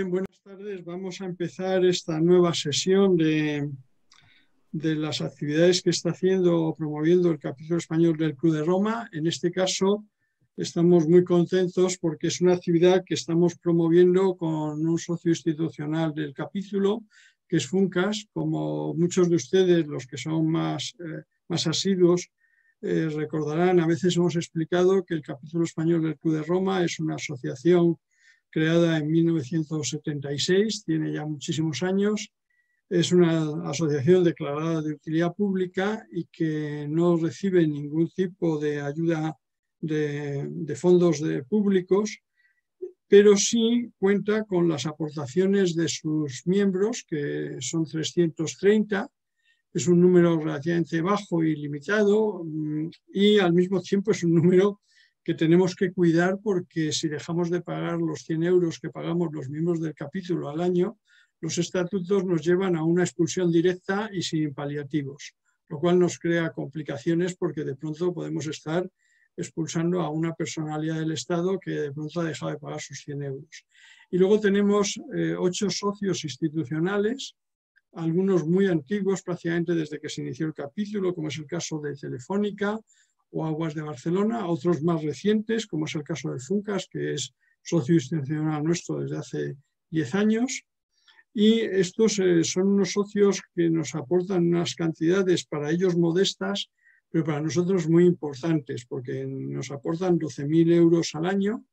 Bien, buenas tardes. Vamos a empezar esta nueva sesión de las actividades que está haciendo o promoviendo el capítulo español del Club de Roma. En este caso, estamos muy contentos porque es una actividad que estamos promoviendo con un socio institucional del capítulo, que es Funcas. Como muchos de ustedes, los que son más asiduos, recordarán, a veces hemos explicado que el capítulo español del Club de Roma es una asociación creada en 1976, tiene ya muchísimos años. Es una asociación declarada de utilidad pública y que no recibe ningún tipo de ayuda de fondos públicos, pero sí cuenta con las aportaciones de sus miembros, que son 330. Es un número relativamente bajo y limitado, y al mismo tiempo es un número que tenemos que cuidar, porque si dejamos de pagar los 100 euros que pagamos los miembros del capítulo al año, los estatutos nos llevan a una expulsión directa y sin paliativos, lo cual nos crea complicaciones, porque de pronto podemos estar expulsando a una personalidad del Estado que de pronto ha dejado de pagar sus 100 euros. Y luego tenemos 8 socios institucionales, algunos muy antiguos, prácticamente desde que se inició el capítulo, como es el caso de Telefónica o Aguas de Barcelona, otros más recientes, como es el caso de Funcas, que es socio institucional nuestro desde hace 10 años. Y estos son unos socios que nos aportan unas cantidades para ellos modestas, pero para nosotros muy importantes, porque nos aportan 12.000 euros al año,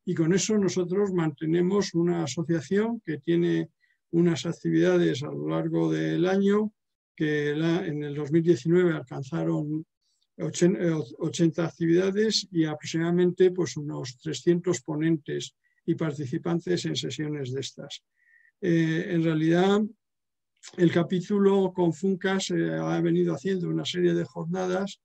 y con eso nosotros mantenemos una asociación que tiene unas actividades a lo largo del año, que en el 2019 alcanzaron 80 actividades y aproximadamente pues unos 300 ponentes y participantes en sesiones de estas. En realidad, el capítulo con Funcas ha venido haciendo una serie de jornadas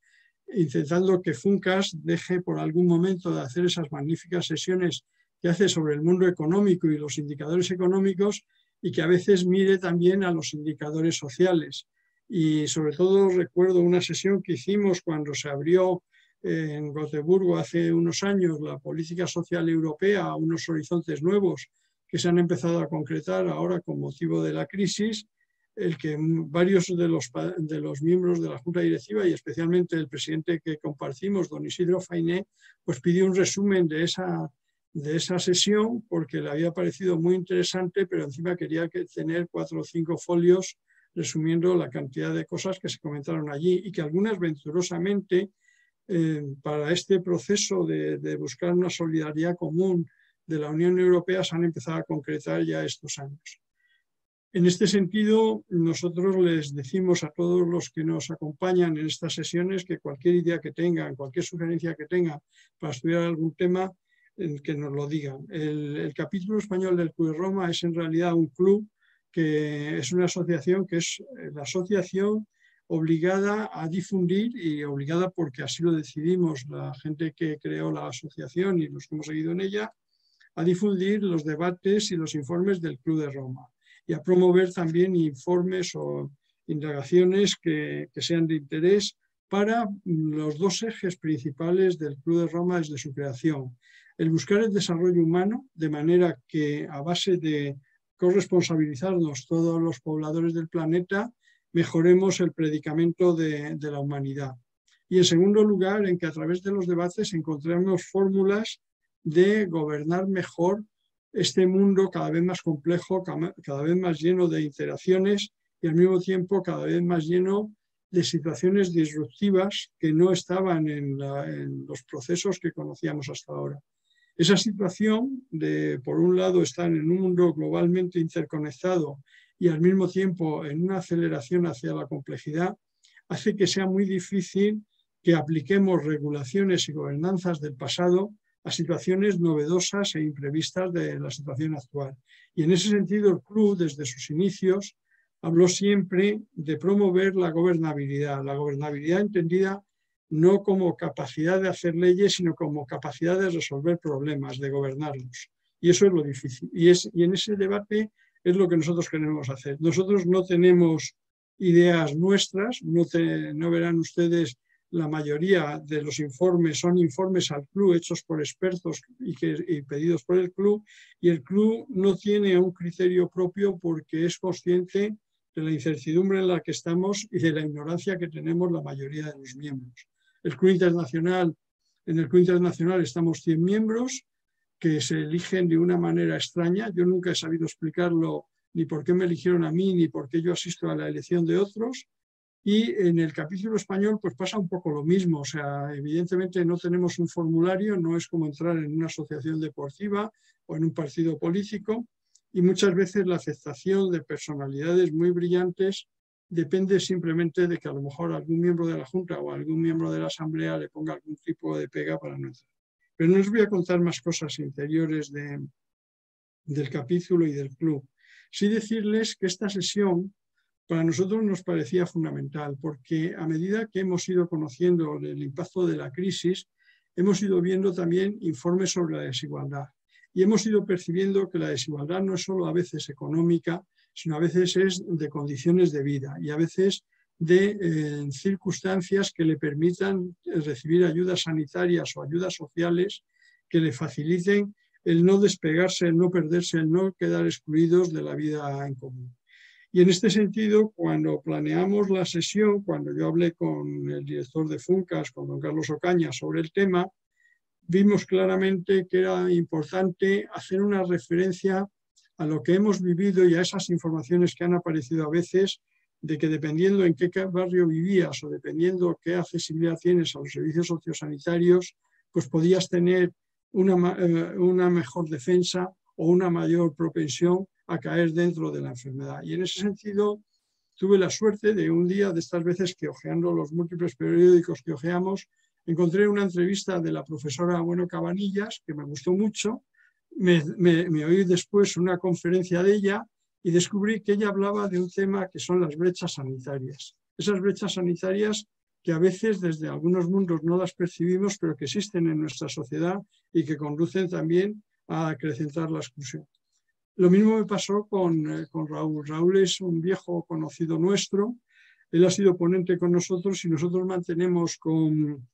intentando que Funcas deje por algún momento de hacer esas magníficas sesiones que hace sobre el mundo económico y los indicadores económicos, y que a veces mire también a los indicadores sociales. Y sobre todo recuerdo una sesión que hicimos cuando se abrió en Gotemburgo hace unos años la política social europea a unos horizontes nuevos que se han empezado a concretar ahora con motivo de la crisis, el que varios de los miembros de la Junta Directiva, y especialmente el presidente que compartimos, don Isidro Fainé, pues pidió un resumen de esa sesión, porque le había parecido muy interesante, pero encima quería tener 4 o 5 folios resumiendo la cantidad de cosas que se comentaron allí, y que algunas venturosamente para este proceso de buscar una solidaridad común de la Unión Europea se han empezado a concretar ya estos años. En este sentido, nosotros les decimos a todos los que nos acompañan en estas sesiones que cualquier idea que tengan, cualquier sugerencia que tengan para estudiar algún tema, que nos lo digan. El capítulo español del Club de Roma es en realidad un club, que es una asociación que es la asociación obligada a difundir, y obligada porque así lo decidimos la gente que creó la asociación y los que hemos seguido en ella, a difundir los debates y los informes del Club de Roma, y a promover también informes o indagaciones que sean de interés para los 2 ejes principales del Club de Roma desde su creación: el buscar el desarrollo humano, de manera que a base de corresponsabilizarnos todos los pobladores del planeta, mejoremos el predicamento de la humanidad. Y en segundo lugar, en que a través de los debates encontremos fórmulas de gobernar mejor este mundo cada vez más complejo, cada vez más lleno de interacciones, y al mismo tiempo cada vez más lleno de situaciones disruptivas que no estaban en los procesos que conocíamos hasta ahora. Esa situación de, por un lado, estar en un mundo globalmente interconectado y al mismo tiempo en una aceleración hacia la complejidad, hace que sea muy difícil que apliquemos regulaciones y gobernanzas del pasado a situaciones novedosas e imprevistas de la situación actual. Y en ese sentido, el club, desde sus inicios, habló siempre de promover la gobernabilidad entendida no como capacidad de hacer leyes, sino como capacidad de resolver problemas, de gobernarlos. Y eso es lo difícil. Y en ese debate es lo que nosotros queremos hacer. Nosotros no tenemos ideas nuestras, no verán ustedes la mayoría de los informes son informes al club hechos por expertos y pedidos por el club, y el club no tiene un criterio propio porque es consciente de la incertidumbre en la que estamos y de la ignorancia que tenemos la mayoría de los miembros. En el club internacional estamos 100 miembros que se eligen de una manera extraña. Yo nunca he sabido explicarlo ni por qué me eligieron a mí, ni por qué yo asisto a la elección de otros. Y en el capítulo español pues pasa un poco lo mismo, o sea, evidentemente no tenemos un formulario, no es como entrar en una asociación deportiva o en un partido político, y muchas veces la aceptación de personalidades muy brillantes depende simplemente de que a lo mejor algún miembro de la Junta o algún miembro de la Asamblea le ponga algún tipo de pega para no entrar. Pero no os voy a contar más cosas interiores del capítulo y del club. Sí decirles que esta sesión para nosotros nos parecía fundamental, porque a medida que hemos ido conociendo el impacto de la crisis, hemos ido viendo también informes sobre la desigualdad. Y hemos ido percibiendo que la desigualdad no es solo a veces económica, sino a veces es de condiciones de vida y a veces de circunstancias que le permitan recibir ayudas sanitarias o ayudas sociales que le faciliten el no despegarse, el no perderse, el no quedar excluidos de la vida en común. Y en este sentido, cuando planeamos la sesión, cuando yo hablé con el director de Funcas, con don Carlos Ocaña, sobre el tema, vimos claramente que era importante hacer una referencia a lo que hemos vivido y a esas informaciones que han aparecido a veces, de que dependiendo en qué barrio vivías o dependiendo qué accesibilidad tienes a los servicios sociosanitarios, pues podías tener una mejor defensa o una mayor propensión a caer dentro de la enfermedad. Y en ese sentido tuve la suerte de un día de estas veces que hojeando los múltiples periódicos que hojeamos, encontré una entrevista de la profesora Bueno Cabanillas que me gustó mucho. Me oí después una conferencia de ella y descubrí que ella hablaba de un tema que son las brechas sanitarias. Esas brechas sanitarias que a veces desde algunos mundos no las percibimos, pero que existen en nuestra sociedad y que conducen también a acrecentar la exclusión. Lo mismo me pasó con Raúl. Raúl es un viejo conocido nuestro. Él ha sido ponente con nosotros y nosotros mantenemos con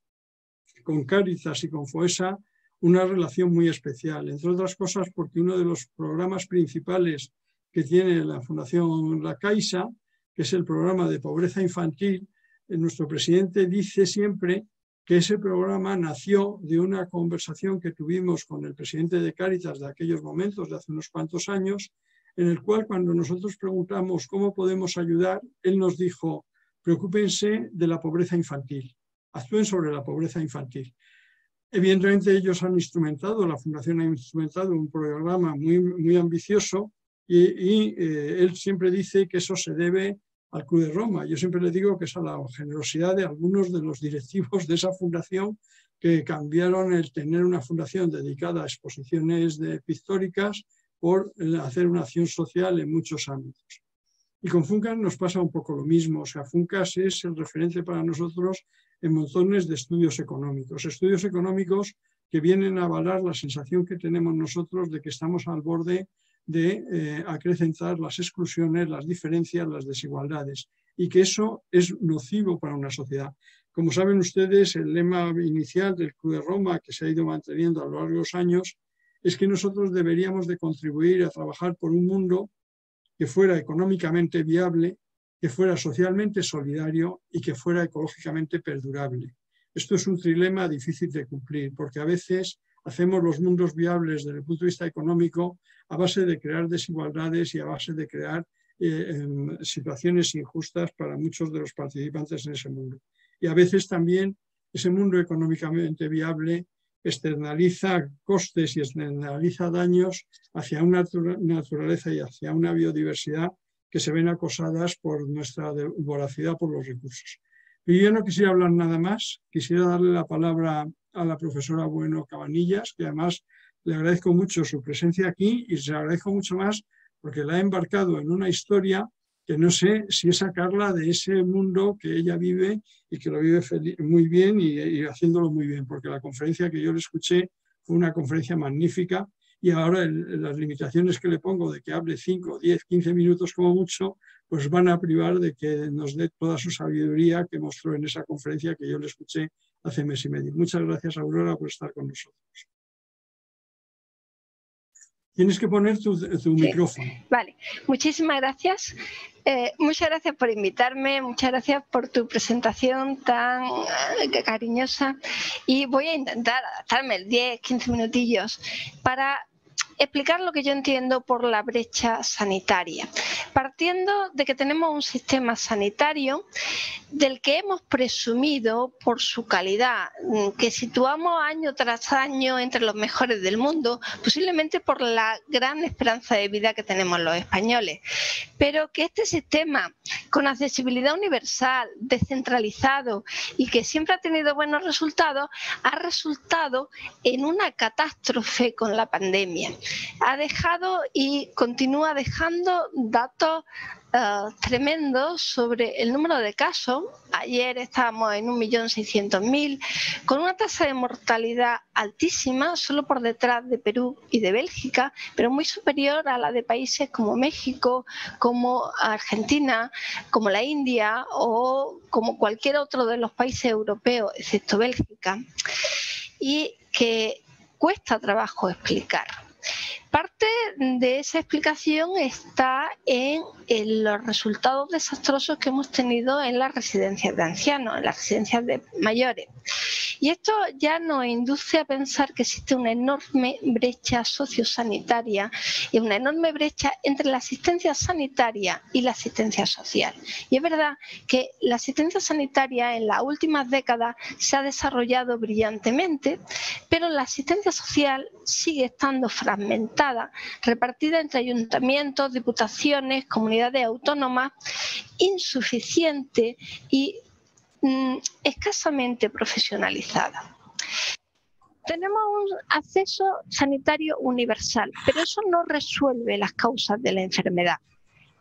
Cáritas y con FOESA una relación muy especial, entre otras cosas porque uno de los programas principales que tiene la Fundación La Caixa, que es el programa de pobreza infantil, nuestro presidente dice siempre que ese programa nació de una conversación que tuvimos con el presidente de Cáritas de aquellos momentos, de hace unos cuantos años, en el cual cuando nosotros preguntamos cómo podemos ayudar, él nos dijo, preocúpense de la pobreza infantil, actúen sobre la pobreza infantil. Evidentemente ellos han instrumentado, la Fundación ha instrumentado un programa muy ambicioso y él siempre dice que eso se debe al Club de Roma. Yo siempre le digo que es a la generosidad de algunos de los directivos de esa fundación que cambiaron el tener una fundación dedicada a exposiciones pictóricas por hacer una acción social en muchos ámbitos. Y con Funcas nos pasa un poco lo mismo. O sea, Funcas es el referente para nosotros en montones de estudios económicos que vienen a avalar la sensación que tenemos nosotros de que estamos al borde de acrecentar las exclusiones, las diferencias, las desigualdades, y que eso es nocivo para una sociedad. Como saben ustedes, el lema inicial del Club de Roma, que se ha ido manteniendo a lo largo de los años, es que nosotros deberíamos de contribuir a trabajar por un mundo que fuera económicamente viable, que fuera socialmente solidario y que fuera ecológicamente perdurable. Esto es un trilema difícil de cumplir, porque a veces hacemos los mundos viables desde el punto de vista económico a base de crear desigualdades y a base de crear situaciones injustas para muchos de los participantes en ese mundo. Y a veces también ese mundo económicamente viable externaliza costes y externaliza daños hacia una naturaleza y hacia una biodiversidad que se ven acosadas por nuestra voracidad por los recursos. Y yo no quisiera hablar nada más, quisiera darle la palabra a la profesora Bueno Cabanillas, que además le agradezco mucho su presencia aquí y se agradezco mucho más porque la ha embarcado en una historia que no sé si es sacarla de ese mundo que ella vive y que lo vive muy bien y haciéndolo muy bien, porque la conferencia que yo le escuché fue una conferencia magnífica y ahora las limitaciones que le pongo de que hable 5, 10, 15 minutos como mucho, pues van a privar de que nos dé toda su sabiduría que mostró en esa conferencia que yo le escuché hace mes y medio. Muchas gracias, Aurora, por estar con nosotros. Tienes que poner tu micrófono. Vale, muchísimas gracias. Muchas gracias por invitarme, muchas gracias por tu presentación tan cariñosa, y voy a intentar adaptarme 10-15 minutillos para explicar lo que yo entiendo por la brecha sanitaria, partiendo de que tenemos un sistema sanitario del que hemos presumido por su calidad, que situamos año tras año entre los mejores del mundo, posiblemente por la gran esperanza de vida que tenemos los españoles, pero que este sistema, con accesibilidad universal, descentralizado y que siempre ha tenido buenos resultados, ha resultado en una catástrofe con la pandemia. Ha dejado y continúa dejando datos tremendos sobre el número de casos. Ayer estábamos en 1.600.000, con una tasa de mortalidad altísima, solo por detrás de Perú y de Bélgica, pero muy superior a la de países como México, como Argentina, como la India o como cualquier otro de los países europeos, excepto Bélgica, y que cuesta trabajo explicar. Parte de esa explicación está en los resultados desastrosos que hemos tenido en las residencias de ancianos, en las residencias de mayores. Y esto ya nos induce a pensar que existe una enorme brecha sociosanitaria y una enorme brecha entre la asistencia sanitaria y la asistencia social. Y es verdad que la asistencia sanitaria en las últimas décadas se ha desarrollado brillantemente, pero la asistencia social sigue estando fragmentada, repartida entre ayuntamientos, diputaciones, comunidades autónomas, insuficiente y escasamente profesionalizada. Tenemos un acceso sanitario universal, pero eso no resuelve las causas de la enfermedad.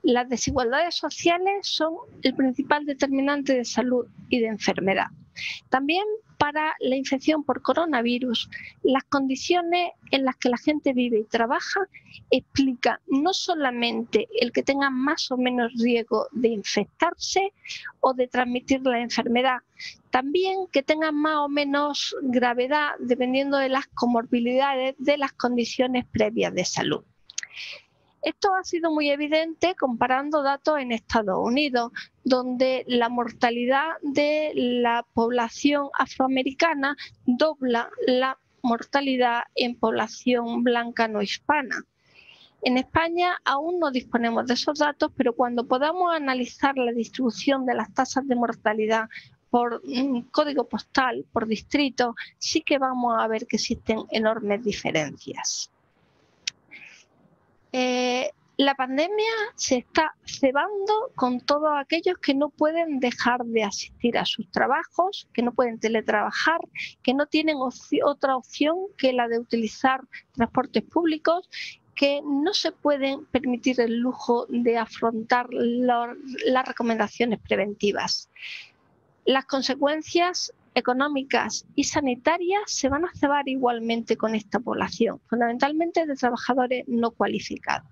Las desigualdades sociales son el principal determinante de salud y de enfermedad. También para la infección por coronavirus, las condiciones en las que la gente vive y trabaja explican no solamente el que tengan más o menos riesgo de infectarse o de transmitir la enfermedad, también que tengan más o menos gravedad dependiendo de las comorbilidades de las condiciones previas de salud. Esto ha sido muy evidente comparando datos en Estados Unidos, donde la mortalidad de la población afroamericana dobla la mortalidad en población blanca no hispana. En España aún no disponemos de esos datos, pero cuando podamos analizar la distribución de las tasas de mortalidad por código postal, por distrito, sí que vamos a ver que existen enormes diferencias. La pandemia se está cebando con todos aquellos que no pueden dejar de asistir a sus trabajos, que no pueden teletrabajar, que no tienen otra opción que la de utilizar transportes públicos, que no se pueden permitir el lujo de afrontar las recomendaciones preventivas. Las consecuencias económicas y sanitarias se van a cebar igualmente con esta población, fundamentalmente de trabajadores no cualificados.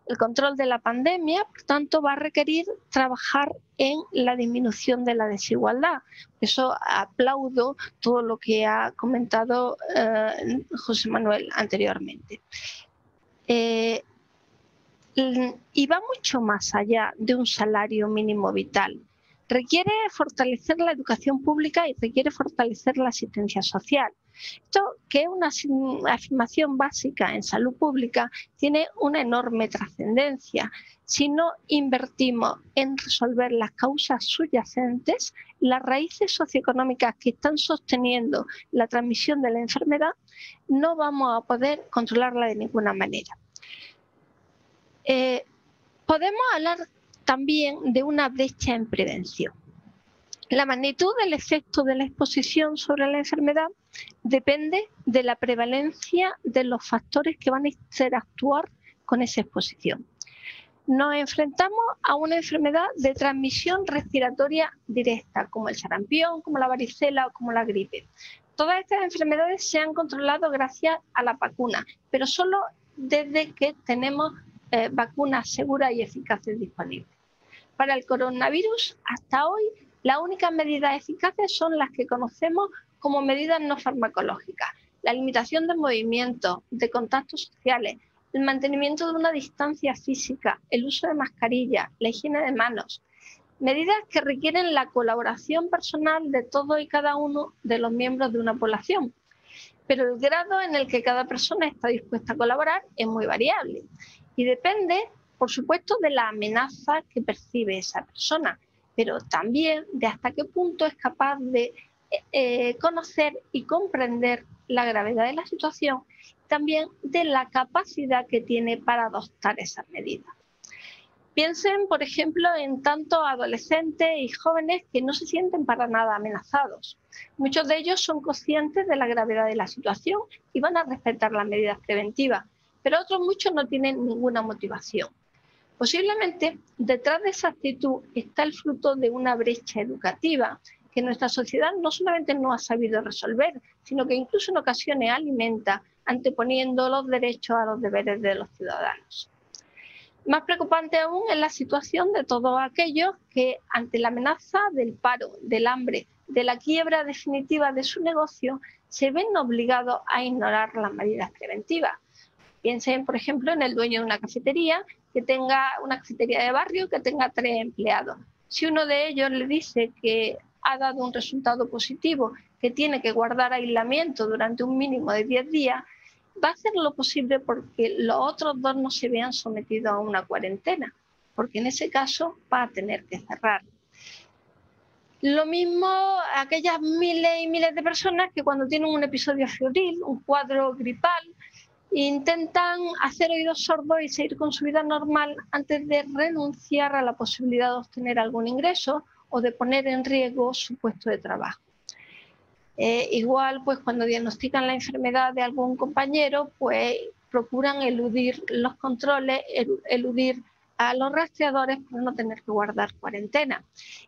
El control de la pandemia, por tanto, va a requerir trabajar en la disminución de la desigualdad. Por eso aplaudo todo lo que ha comentado José Manuel anteriormente. Y va mucho más allá de un salario mínimo vital. Requiere fortalecer la educación pública y requiere fortalecer la asistencia social. Esto, que es una afirmación básica en salud pública, tiene una enorme trascendencia. Si no invertimos en resolver las causas subyacentes, las raíces socioeconómicas que están sosteniendo la transmisión de la enfermedad, no vamos a poder controlarla de ninguna manera. Podemos hablar también de una brecha en prevención. La magnitud del efecto de la exposición sobre la enfermedad depende de la prevalencia de los factores que van a interactuar con esa exposición. Nos enfrentamos a una enfermedad de transmisión respiratoria directa, como el sarampión, como la varicela o como la gripe. Todas estas enfermedades se han controlado gracias a la vacuna, pero solo desde que tenemos vacunas seguras y eficaces disponibles. Para el coronavirus, hasta hoy, las únicas medidas eficaces son las que conocemos como medidas no farmacológicas: la limitación de movimientos, de contactos sociales, el mantenimiento de una distancia física, el uso de mascarillas, la higiene de manos. Medidas que requieren la colaboración personal de todos y cada uno de los miembros de una población. Pero el grado en el que cada persona está dispuesta a colaborar es muy variable y depende, por supuesto, de la amenaza que percibe esa persona, pero también de hasta qué punto es capaz de conocer y comprender la gravedad de la situación, también de la capacidad que tiene para adoptar esas medidas. Piensen, por ejemplo, en tantos adolescentes y jóvenes que no se sienten para nada amenazados. Muchos de ellos son conscientes de la gravedad de la situación y van a respetar las medidas preventivas, pero otros muchos no tienen ninguna motivación. Posiblemente detrás de esa actitud está el fruto de una brecha educativa que nuestra sociedad no solamente no ha sabido resolver, sino que incluso en ocasiones alimenta, anteponiendo los derechos a los deberes de los ciudadanos. Más preocupante aún es la situación de todos aquellos que, ante la amenaza del paro, del hambre, de la quiebra definitiva de su negocio, se ven obligados a ignorar las medidas preventivas. Piensen, por ejemplo, en el dueño de una cafetería, que tenga una cafetería de barrio que tenga 3 empleados. Si uno de ellos le dice que ha dado un resultado positivo, que tiene que guardar aislamiento durante un mínimo de 10 días, va a hacer lo posible porque los otros 2 no se vean sometidos a una cuarentena, porque en ese caso va a tener que cerrar. Lo mismo aquellas miles y miles de personas que cuando tienen un episodio febril, un cuadro gripal, intentan hacer oídos sordos y seguir con su vida normal antes de renunciar a la posibilidad de obtener algún ingreso o de poner en riesgo su puesto de trabajo. Igual, pues cuando diagnostican la enfermedad de algún compañero, pues procuran eludir los controles, eludir a los rastreadores para no tener que guardar cuarentena.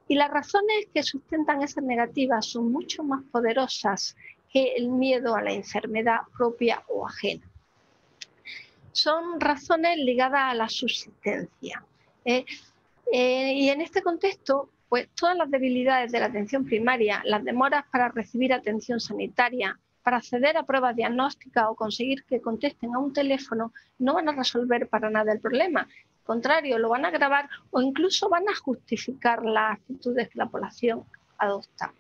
Y las razones que sustentan esas negativas son mucho más poderosas que el miedo a la enfermedad propia o ajena. Son razones ligadas a la subsistencia. Y en este contexto, pues todas las debilidades de la atención primaria, las demoras para recibir atención sanitaria, para acceder a pruebas diagnósticas o conseguir que contesten a un teléfono, no van a resolver para nada el problema. Al contrario, lo van a agravar o incluso van a justificar las actitudes que la población adopta.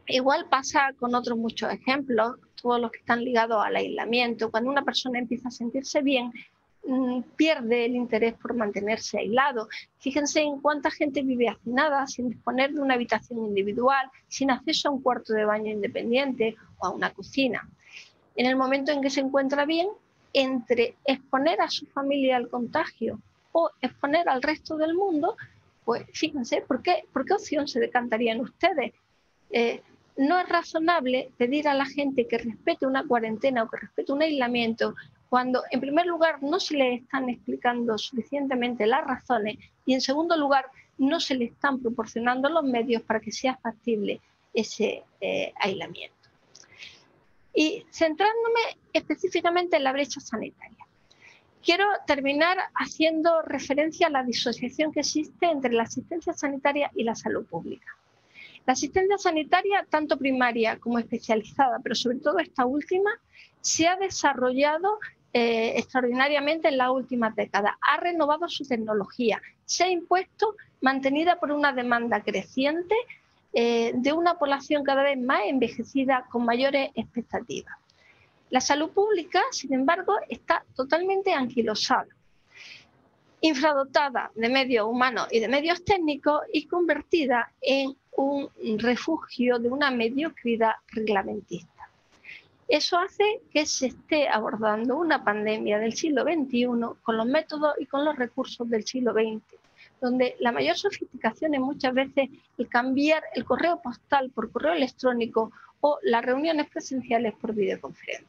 Igual pasa con otros muchos ejemplos, todos los que están ligados al aislamiento. Cuando una persona empieza a sentirse bien, pierde el interés por mantenerse aislado. Fíjense en cuánta gente vive hacinada, sin disponer de una habitación individual, sin acceso a un cuarto de baño independiente o a una cocina. En el momento en que se encuentra bien, entre exponer a su familia al contagio o exponer al resto del mundo, pues fíjense, ¿por qué opción se decantarían ustedes? No es razonable pedir a la gente que respete una cuarentena o que respete un aislamiento cuando, en primer lugar, no se le están explicando suficientemente las razones y, en segundo lugar, no se le están proporcionando los medios para que sea factible ese aislamiento. Y centrándome específicamente en la brecha sanitaria, quiero terminar haciendo referencia a la disociación que existe entre la asistencia sanitaria y la salud pública. La asistencia sanitaria, tanto primaria como especializada, pero sobre todo esta última, se ha desarrollado extraordinariamente en las últimas décadas. Ha renovado su tecnología, se ha impuesto, mantenida por una demanda creciente de una población cada vez más envejecida con mayores expectativas. La salud pública, sin embargo, está totalmente anquilosada, infradotada de medios humanos y de medios técnicos y convertida en un refugio de una mediocridad reglamentista. Eso hace que se esté abordando una pandemia del siglo XXI con los métodos y con los recursos del siglo XX, donde la mayor sofisticación es muchas veces el cambiar el correo postal por correo electrónico o las reuniones presenciales por videoconferencia.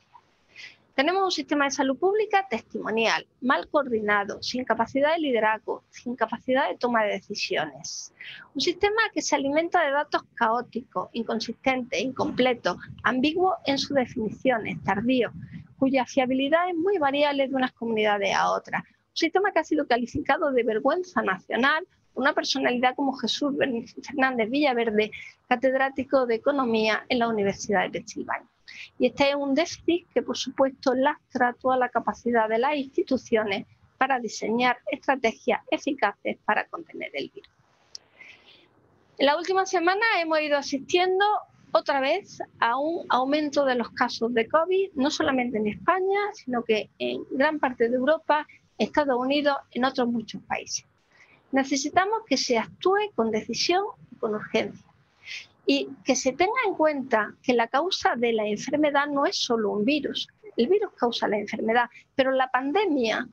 Tenemos un sistema de salud pública testimonial, mal coordinado, sin capacidad de liderazgo, sin capacidad de toma de decisiones. Un sistema que se alimenta de datos caóticos, inconsistentes, incompletos, ambiguos en sus definiciones, tardíos, cuya fiabilidad es muy variable de unas comunidades a otras. Un sistema que ha sido calificado de vergüenza nacional por una personalidad como Jesús Fernández Villaverde, catedrático de Economía en la Universidad de Pensilvania. Y este es un déficit que, por supuesto, lastra toda la capacidad de las instituciones para diseñar estrategias eficaces para contener el virus. En la última semana hemos ido asistiendo otra vez a un aumento de los casos de COVID, no solamente en España, sino que en gran parte de Europa, Estados Unidos, en otros muchos países. Necesitamos que se actúe con decisión y con urgencia. Y que se tenga en cuenta que la causa de la enfermedad no es solo un virus. El virus causa la enfermedad, pero la pandemia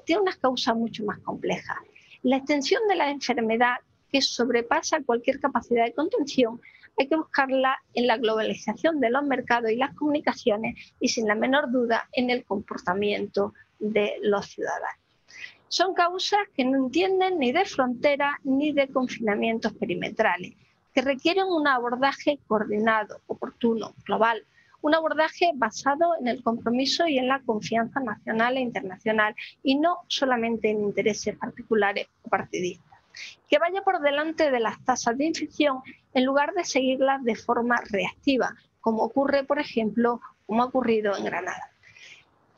tiene unas causas mucho más complejas. La extensión de la enfermedad, que sobrepasa cualquier capacidad de contención, hay que buscarla en la globalización de los mercados y las comunicaciones y, sin la menor duda, en el comportamiento de los ciudadanos. Son causas que no entienden ni de fronteras ni de confinamientos perimetrales, que requieren un abordaje coordinado, oportuno, global, un abordaje basado en el compromiso y en la confianza nacional e internacional y no solamente en intereses particulares o partidistas. Que vaya por delante de las tasas de infección en lugar de seguirlas de forma reactiva, como ocurre, por ejemplo, como ha ocurrido en Granada.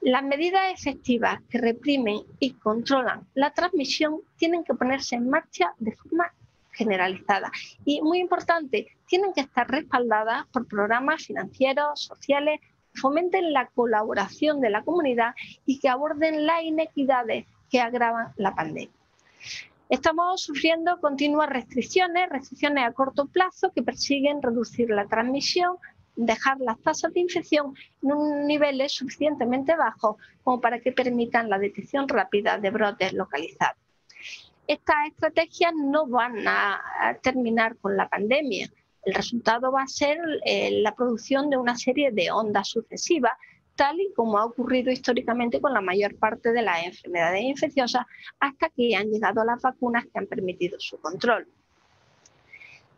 Las medidas efectivas que reprimen y controlan la transmisión tienen que ponerse en marcha de forma generalizada y, muy importante, tienen que estar respaldadas por programas financieros, sociales, que fomenten la colaboración de la comunidad y que aborden las inequidades que agravan la pandemia. Estamos sufriendo continuas restricciones a corto plazo que persiguen reducir la transmisión, dejar las tasas de infección en unos niveles suficientemente bajos como para que permitan la detección rápida de brotes localizados. Estas estrategias no van a terminar con la pandemia. El resultado va a ser la producción de una serie de ondas sucesivas, tal y como ha ocurrido históricamente con la mayor parte de las enfermedades infecciosas, hasta que han llegado las vacunas que han permitido su control.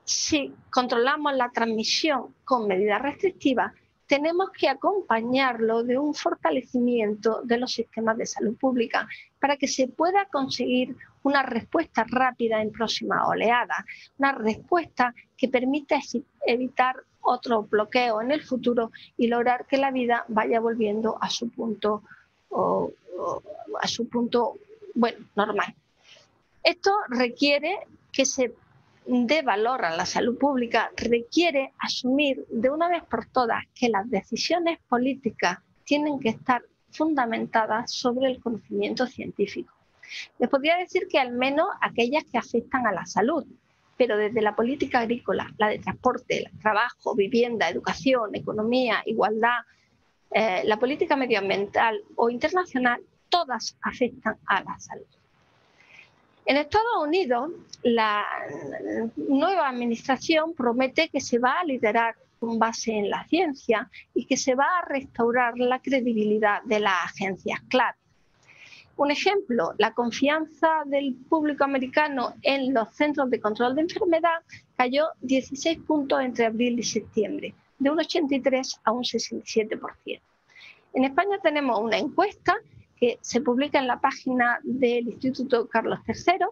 Si controlamos la transmisión con medidas restrictivas, tenemos que acompañarlo de un fortalecimiento de los sistemas de salud pública para que se pueda conseguir una respuesta rápida en próximas oleadas, una respuesta que permita evitar otros bloqueos en el futuro y lograr que la vida vaya volviendo a su punto, normal. Esto requiere que se dé valor a la salud pública, requiere asumir de una vez por todas que las decisiones políticas tienen que estar fundamentadas sobre el conocimiento científico. Les podría decir que al menos aquellas que afectan a la salud, pero desde la política agrícola, la de transporte, el trabajo, vivienda, educación, economía, igualdad, la política medioambiental o internacional, todas afectan a la salud. En Estados Unidos, la nueva administración promete que se va a liderar con base en la ciencia y que se va a restaurar la credibilidad de las agencias clave. Un ejemplo, la confianza del público americano en los centros de control de enfermedad cayó 16 puntos entre abril y septiembre, de un 83 a un 67%. En España tenemos una encuesta que se publica en la página del Instituto Carlos III,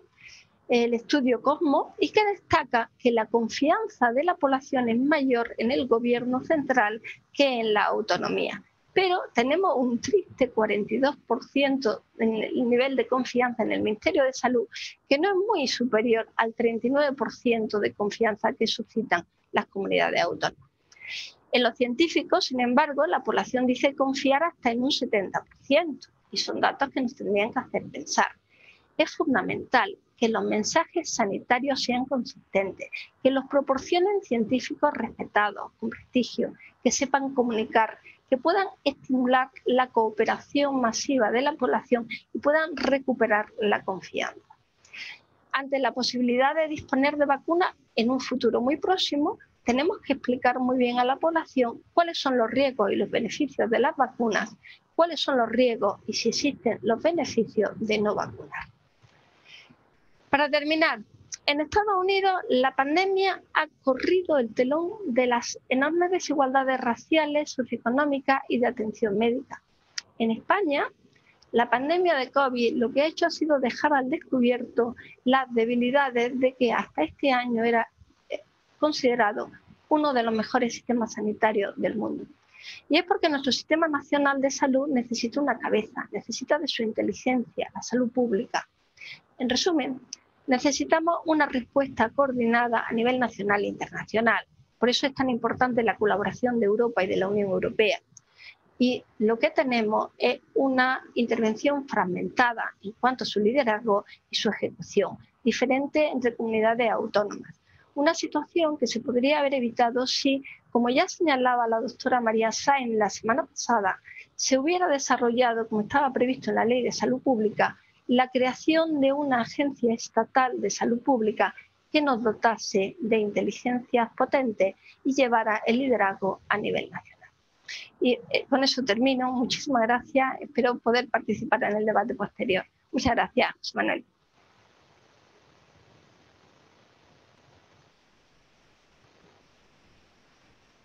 el estudio Cosmo, y que destaca que la confianza de la población es mayor en el gobierno central que en la autonomía. Pero tenemos un triste 42% en el nivel de confianza en el Ministerio de Salud, que no es muy superior al 39% de confianza que suscitan las comunidades autónomas. En los científicos, sin embargo, la población dice confiar hasta en un 70%, y son datos que nos tendrían que hacer pensar. Es fundamental que los mensajes sanitarios sean consistentes, que los proporcionen científicos respetados, con prestigio, que sepan comunicar, que puedan estimular la cooperación masiva de la población y puedan recuperar la confianza. Ante la posibilidad de disponer de vacunas en un futuro muy próximo, tenemos que explicar muy bien a la población cuáles son los riesgos y los beneficios de las vacunas, cuáles son los riesgos y si existen los beneficios de no vacunar. Para terminar, En Estados Unidos, la pandemia ha corrido el telón de las enormes desigualdades raciales, socioeconómicas y de atención médica. En España, la pandemia de COVID lo que ha hecho ha sido dejar al descubierto las debilidades de que hasta este año era considerado uno de los mejores sistemas sanitarios del mundo. Y es porque nuestro sistema nacional de salud necesita una cabeza, necesita de su inteligencia, la salud pública. En resumen, necesitamos una respuesta coordinada a nivel nacional e internacional. Por eso es tan importante la colaboración de Europa y de la Unión Europea. Y lo que tenemos es una intervención fragmentada en cuanto a su liderazgo y su ejecución, diferente entre comunidades autónomas. Una situación que se podría haber evitado si, como ya señalaba la doctora María Sáenz la semana pasada, se hubiera desarrollado, como estaba previsto en la Ley de Salud Pública, la creación de una agencia estatal de salud pública que nos dotase de inteligencias potentes y llevara el liderazgo a nivel nacional. Y con eso termino. Muchísimas gracias. Espero poder participar en el debate posterior. Muchas gracias, José Manuel.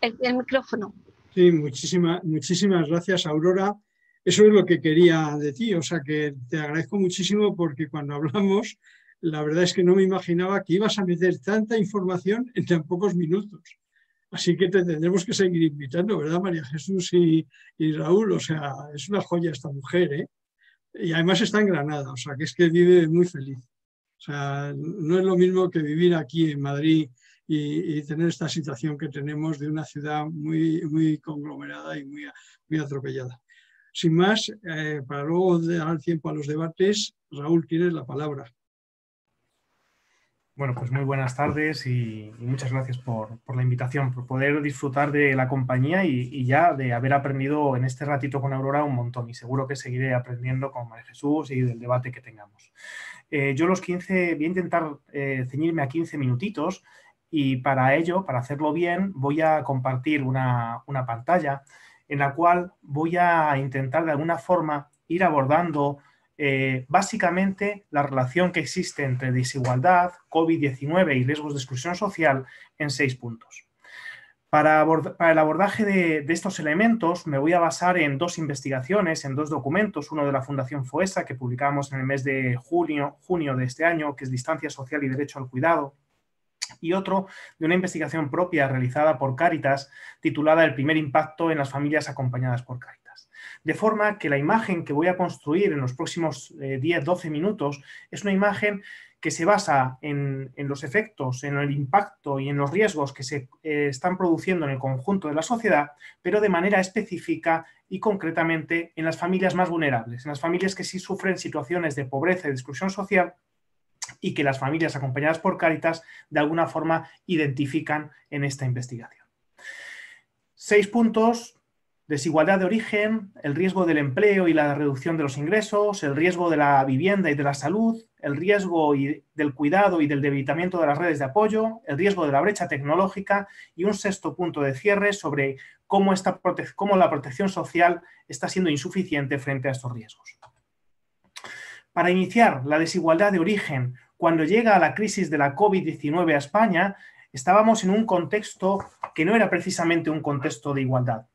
El micrófono. Sí, muchísimas gracias, Aurora. Eso es lo que quería de ti, o sea que te agradezco muchísimo porque cuando hablamos, la verdad es que no me imaginaba que ibas a meter tanta información en tan pocos minutos. Así que te tendremos que seguir invitando, ¿verdad, María Jesús y Raúl? O sea, es una joya esta mujer, ¿eh? Y además está en Granada, o sea, que es que vive muy feliz. O sea, no es lo mismo que vivir aquí en Madrid y tener esta situación que tenemos de una ciudad muy conglomerada y muy atropellada. Sin más, para luego dar tiempo a los debates, Raúl, tienes la palabra. Bueno, pues muy buenas tardes y muchas gracias por la invitación, por poder disfrutar de la compañía y ya de haber aprendido en este ratito con Aurora un montón, y seguro que seguiré aprendiendo con María Jesús y del debate que tengamos. Yo voy a intentar ceñirme a 15 minutitos, y para ello, para hacerlo bien, voy a compartir una pantalla en la cual voy a intentar de alguna forma ir abordando básicamente la relación que existe entre desigualdad, COVID-19 y riesgos de exclusión social en 6 puntos. Para el abordaje de estos elementos me voy a basar en 2 investigaciones, en 2 documentos, uno de la Fundación FOESA que publicamos en el mes de junio de este año, que es Distancia Social y Derecho al Cuidado, y otro de una investigación propia realizada por Cáritas titulada El primer impacto en las familias acompañadas por Cáritas. De forma que la imagen que voy a construir en los próximos 10-12 minutos es una imagen que se basa en los efectos, en el impacto y en los riesgos que se están produciendo en el conjunto de la sociedad, pero de manera específica y concretamente en las familias más vulnerables, en las familias que sí sufren situaciones de pobreza y de exclusión social, y que las familias acompañadas por Cáritas de alguna forma identifican en esta investigación. 6 puntos: desigualdad de origen, el riesgo del empleo y la reducción de los ingresos, el riesgo de la vivienda y de la salud, el riesgo del cuidado y del debilitamiento de las redes de apoyo, el riesgo de la brecha tecnológica, y un 6º punto de cierre sobre cómo la protección social está siendo insuficiente frente a estos riesgos. Para iniciar, la desigualdad de origen. Cuando llega la crisis de la COVID-19 a España, estábamos en un contexto que no era precisamente un contexto de igualdad.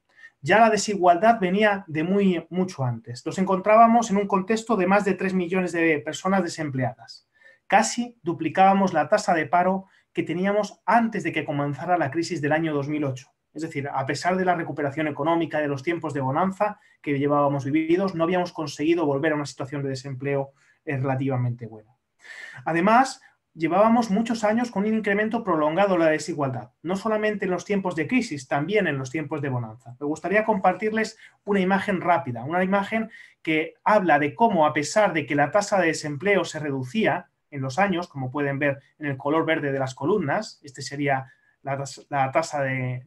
Ya la desigualdad venía de mucho antes. Nos encontrábamos en un contexto de más de 3 millones de personas desempleadas. Casi duplicábamos la tasa de paro que teníamos antes de que comenzara la crisis del año 2008. Es decir, a pesar de la recuperación económica de los tiempos de bonanza que llevábamos vividos, no habíamos conseguido volver a una situación de desempleo relativamente buena. Además, llevábamos muchos años con un incremento prolongado de la desigualdad, no solamente en los tiempos de crisis, también en los tiempos de bonanza. Me gustaría compartirles una imagen rápida, una imagen que habla de cómo, a pesar de que la tasa de desempleo se reducía en los años, como pueden ver en el color verde de las columnas, este sería la tasa de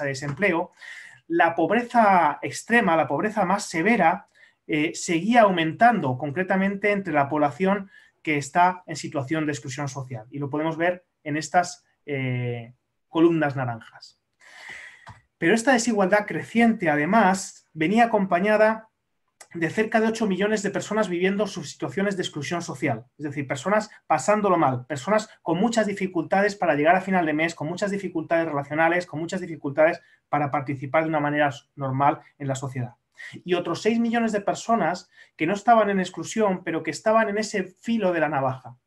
desempleo, la pobreza extrema, la pobreza más severa, seguía aumentando concretamente entre la población que está en situación de exclusión social. Y lo podemos ver en estas columnas naranjas. Pero esta desigualdad creciente, además, venía acompañada de cerca de 8 millones de personas viviendo sus situaciones de exclusión social, es decir, personas pasándolo mal, personas con muchas dificultades para llegar a final de mes, con muchas dificultades relacionales, con muchas dificultades para participar de una manera normal en la sociedad. Y otros 6 millones de personas que no estaban en exclusión, pero que estaban en ese filo de la navaja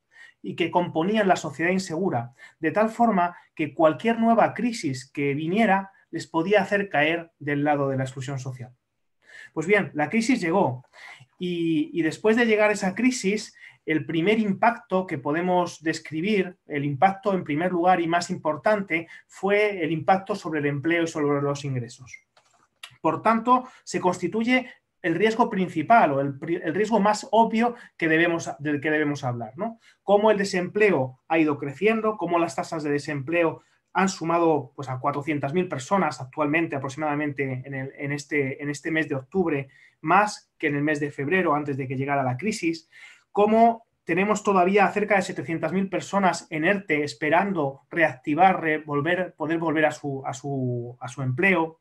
y que componían la sociedad insegura, de tal forma que cualquier nueva crisis que viniera les podía hacer caer del lado de la exclusión social. Pues bien, la crisis llegó y después de llegar a esa crisis, el primer impacto que podemos describir, el impacto en primer lugar y más importante, fue el impacto sobre el empleo y sobre los ingresos. Por tanto, se constituye el riesgo principal o el riesgo más obvio del que debemos hablar, ¿no? Cómo el desempleo ha ido creciendo, cómo las tasas de desempleo han sumado pues, a 400.000 personas actualmente aproximadamente en este mes de octubre, más que en el mes de febrero antes de que llegara la crisis, cómo tenemos todavía cerca de 700.000 personas en ERTE esperando reactivar, poder volver a su empleo.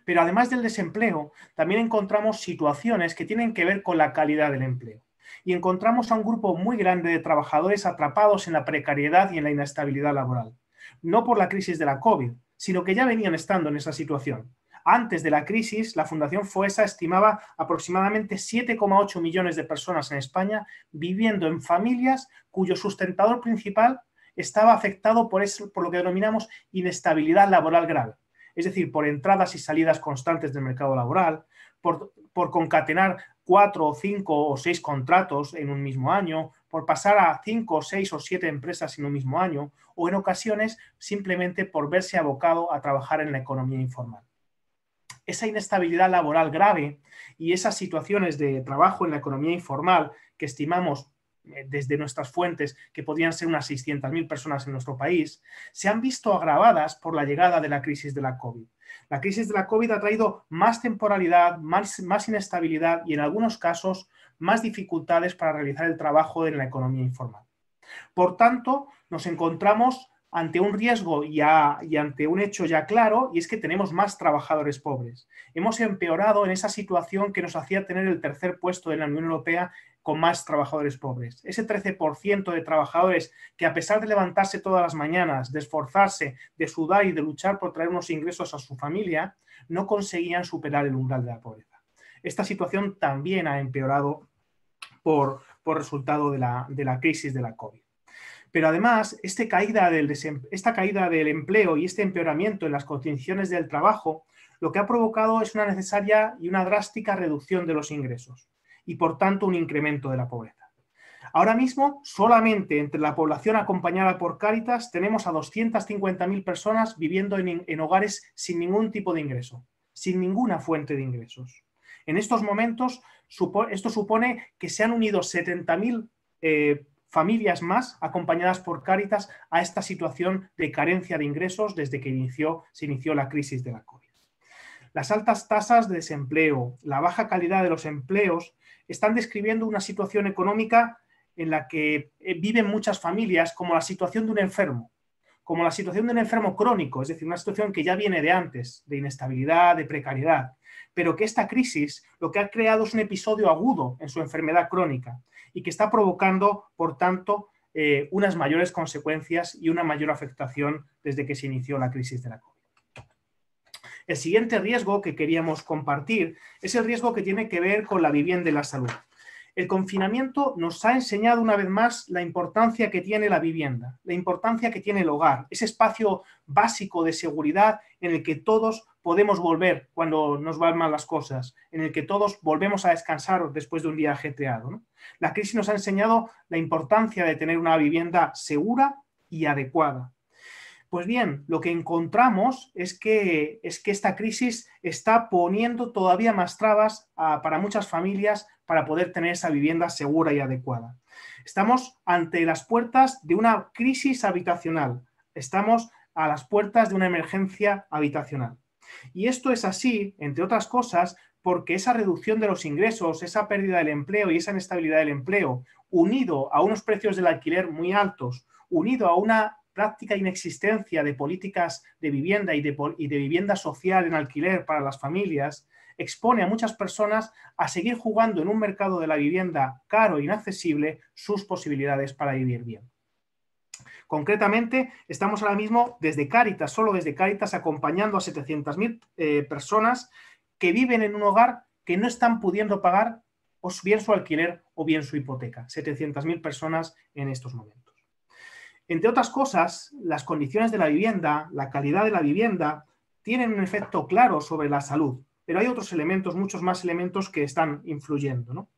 Pero además del desempleo, también encontramos situaciones que tienen que ver con la calidad del empleo. Y encontramos a un grupo muy grande de trabajadores atrapados en la precariedad y en la inestabilidad laboral. No por la crisis de la COVID, sino que ya venían estando en esa situación. Antes de la crisis, la Fundación FOESA estimaba aproximadamente 7,8 millones de personas en España viviendo en familias cuyo sustentador principal estaba afectado por lo que denominamos inestabilidad laboral grave. Es decir, por entradas y salidas constantes del mercado laboral, por concatenar 4, 5 o 6 contratos en un mismo año, por pasar a 5, 6 o 7 empresas en un mismo año, o en ocasiones simplemente por verse abocado a trabajar en la economía informal. Esa inestabilidad laboral grave y esas situaciones de trabajo en la economía informal que estimamos desde nuestras fuentes que podían ser unas 600.000 personas en nuestro país, se han visto agravadas por la llegada de la crisis de la COVID. La crisis de la COVID ha traído más temporalidad, más inestabilidad y en algunos casos más dificultades para realizar el trabajo en la economía informal. Por tanto, nos encontramos ante un riesgo y ante un hecho ya claro, y es que tenemos más trabajadores pobres. Hemos empeorado en esa situación que nos hacía tener el tercer puesto de la Unión Europea con más trabajadores pobres. Ese 13% de trabajadores que, a pesar de levantarse todas las mañanas, de esforzarse, de sudar y de luchar por traer unos ingresos a su familia, no conseguían superar el umbral de la pobreza. Esta situación también ha empeorado por resultado de la crisis de la COVID. Pero además, esta caída del empleo y este empeoramiento en las condiciones del trabajo, lo que ha provocado es una necesaria y una drástica reducción de los ingresos y, por tanto, un incremento de la pobreza. Ahora mismo, solamente entre la población acompañada por Cáritas, tenemos a 250.000 personas viviendo en hogares sin ningún tipo de ingreso, sin ninguna fuente de ingresos. En estos momentos, esto supone que se han unido 70.000 familias más acompañadas por Cáritas a esta situación de carencia de ingresos desde que se inició la crisis de la COVID. Las altas tasas de desempleo, la baja calidad de los empleos están describiendo una situación económica en la que viven muchas familias como la situación de un enfermo, como la situación de un enfermo crónico, es decir, una situación que ya viene de antes, de inestabilidad, de precariedad, pero que esta crisis lo que ha creado es un episodio agudo en su enfermedad crónica y que está provocando, por tanto, unas mayores consecuencias y una mayor afectación desde que se inició la crisis de la COVID. El siguiente riesgo que queríamos compartir es el riesgo que tiene que ver con la vivienda y la salud. El confinamiento nos ha enseñado una vez más la importancia que tiene la vivienda, la importancia que tiene el hogar, ese espacio básico de seguridad en el que todos podemos volver cuando nos van mal las cosas, en el que todos volvemos a descansar después de un día ajetreado, ¿no? La crisis nos ha enseñado la importancia de tener una vivienda segura y adecuada. Pues bien, lo que encontramos es que esta crisis está poniendo todavía más trabas para muchas familias para poder tener esa vivienda segura y adecuada. Estamos ante las puertas de una crisis habitacional. Estamos a las puertas de una emergencia habitacional. Y esto es así, entre otras cosas, porque esa reducción de los ingresos, esa pérdida del empleo y esa inestabilidad del empleo, unido a unos precios del alquiler muy altos, unido a una práctica inexistencia de políticas de vivienda y de vivienda social en alquiler para las familias, expone a muchas personas a seguir jugando en un mercado de la vivienda caro e inaccesible sus posibilidades para vivir bien. Concretamente, estamos ahora mismo desde Cáritas, solo desde Cáritas, acompañando a 700.000 personas que viven en un hogar que no están pudiendo pagar o bien su alquiler o bien su hipoteca. 700.000 personas en estos momentos. Entre otras cosas, las condiciones de la vivienda, la calidad de la vivienda, tienen un efecto claro sobre la salud, pero hay otros elementos, muchos más elementos que están influyendo, ¿no?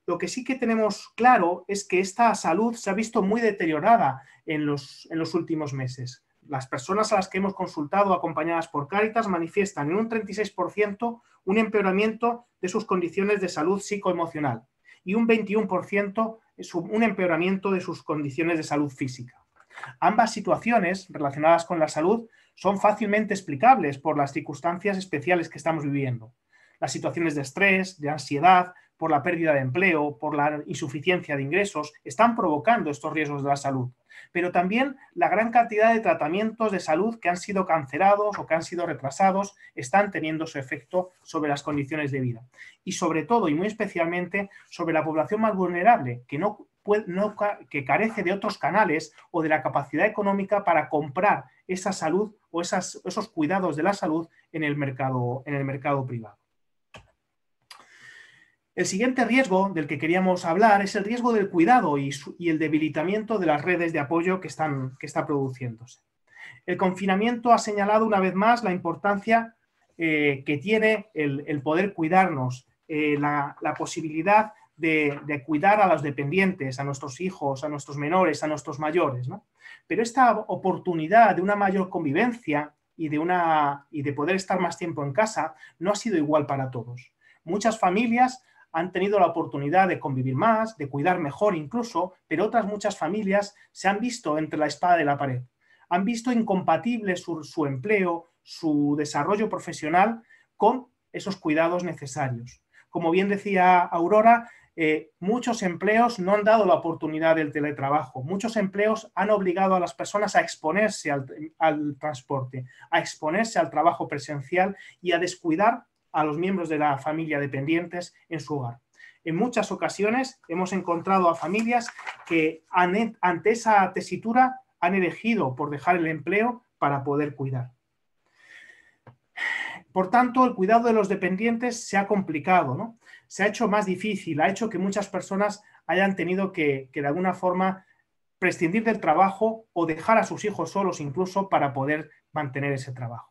Lo que sí que tenemos claro es que esta salud se ha visto muy deteriorada en los últimos meses. Las personas a las que hemos consultado acompañadas por Cáritas manifiestan en un 36% un empeoramiento de sus condiciones de salud psicoemocional y un 21% un empeoramiento de sus condiciones de salud física. Ambas situaciones relacionadas con la salud son fácilmente explicables por las circunstancias especiales que estamos viviendo. Las situaciones de estrés, de ansiedad, por la pérdida de empleo, por la insuficiencia de ingresos, están provocando estos riesgos de la salud. Pero también la gran cantidad de tratamientos de salud que han sido cancelados o que han sido retrasados están teniendo su efecto sobre las condiciones de vida. Y sobre todo, y muy especialmente, sobre la población más vulnerable, que carece de otros canales o de la capacidad económica para comprar esa salud o esos cuidados de la salud en el mercado privado. El siguiente riesgo del que queríamos hablar es el riesgo del cuidado y el debilitamiento de las redes de apoyo que está produciéndose. El confinamiento ha señalado una vez más la importancia que tiene el poder cuidarnos, la posibilidad de cuidar a los dependientes, a nuestros hijos, a nuestros menores, a nuestros mayores, ¿no? Pero esta oportunidad de una mayor convivencia y de poder estar más tiempo en casa no ha sido igual para todos. Muchas familias han tenido la oportunidad de convivir más, de cuidar mejor incluso, pero otras muchas familias se han visto entre la espada y la pared. Han visto incompatible su empleo, su desarrollo profesional con esos cuidados necesarios. Como bien decía Aurora, muchos empleos no han dado la oportunidad del teletrabajo. Muchos empleos han obligado a las personas a exponerse al transporte, a exponerse al trabajo presencial y a descuidar a los miembros de la familia dependientes en su hogar. En muchas ocasiones hemos encontrado a familias que ante esa tesitura han elegido por dejar el empleo para poder cuidar. Por tanto, el cuidado de los dependientes se ha complicado, ¿no? Se ha hecho más difícil, ha hecho que muchas personas hayan tenido que de alguna forma prescindir del trabajo o dejar a sus hijos solos incluso para poder mantener ese trabajo.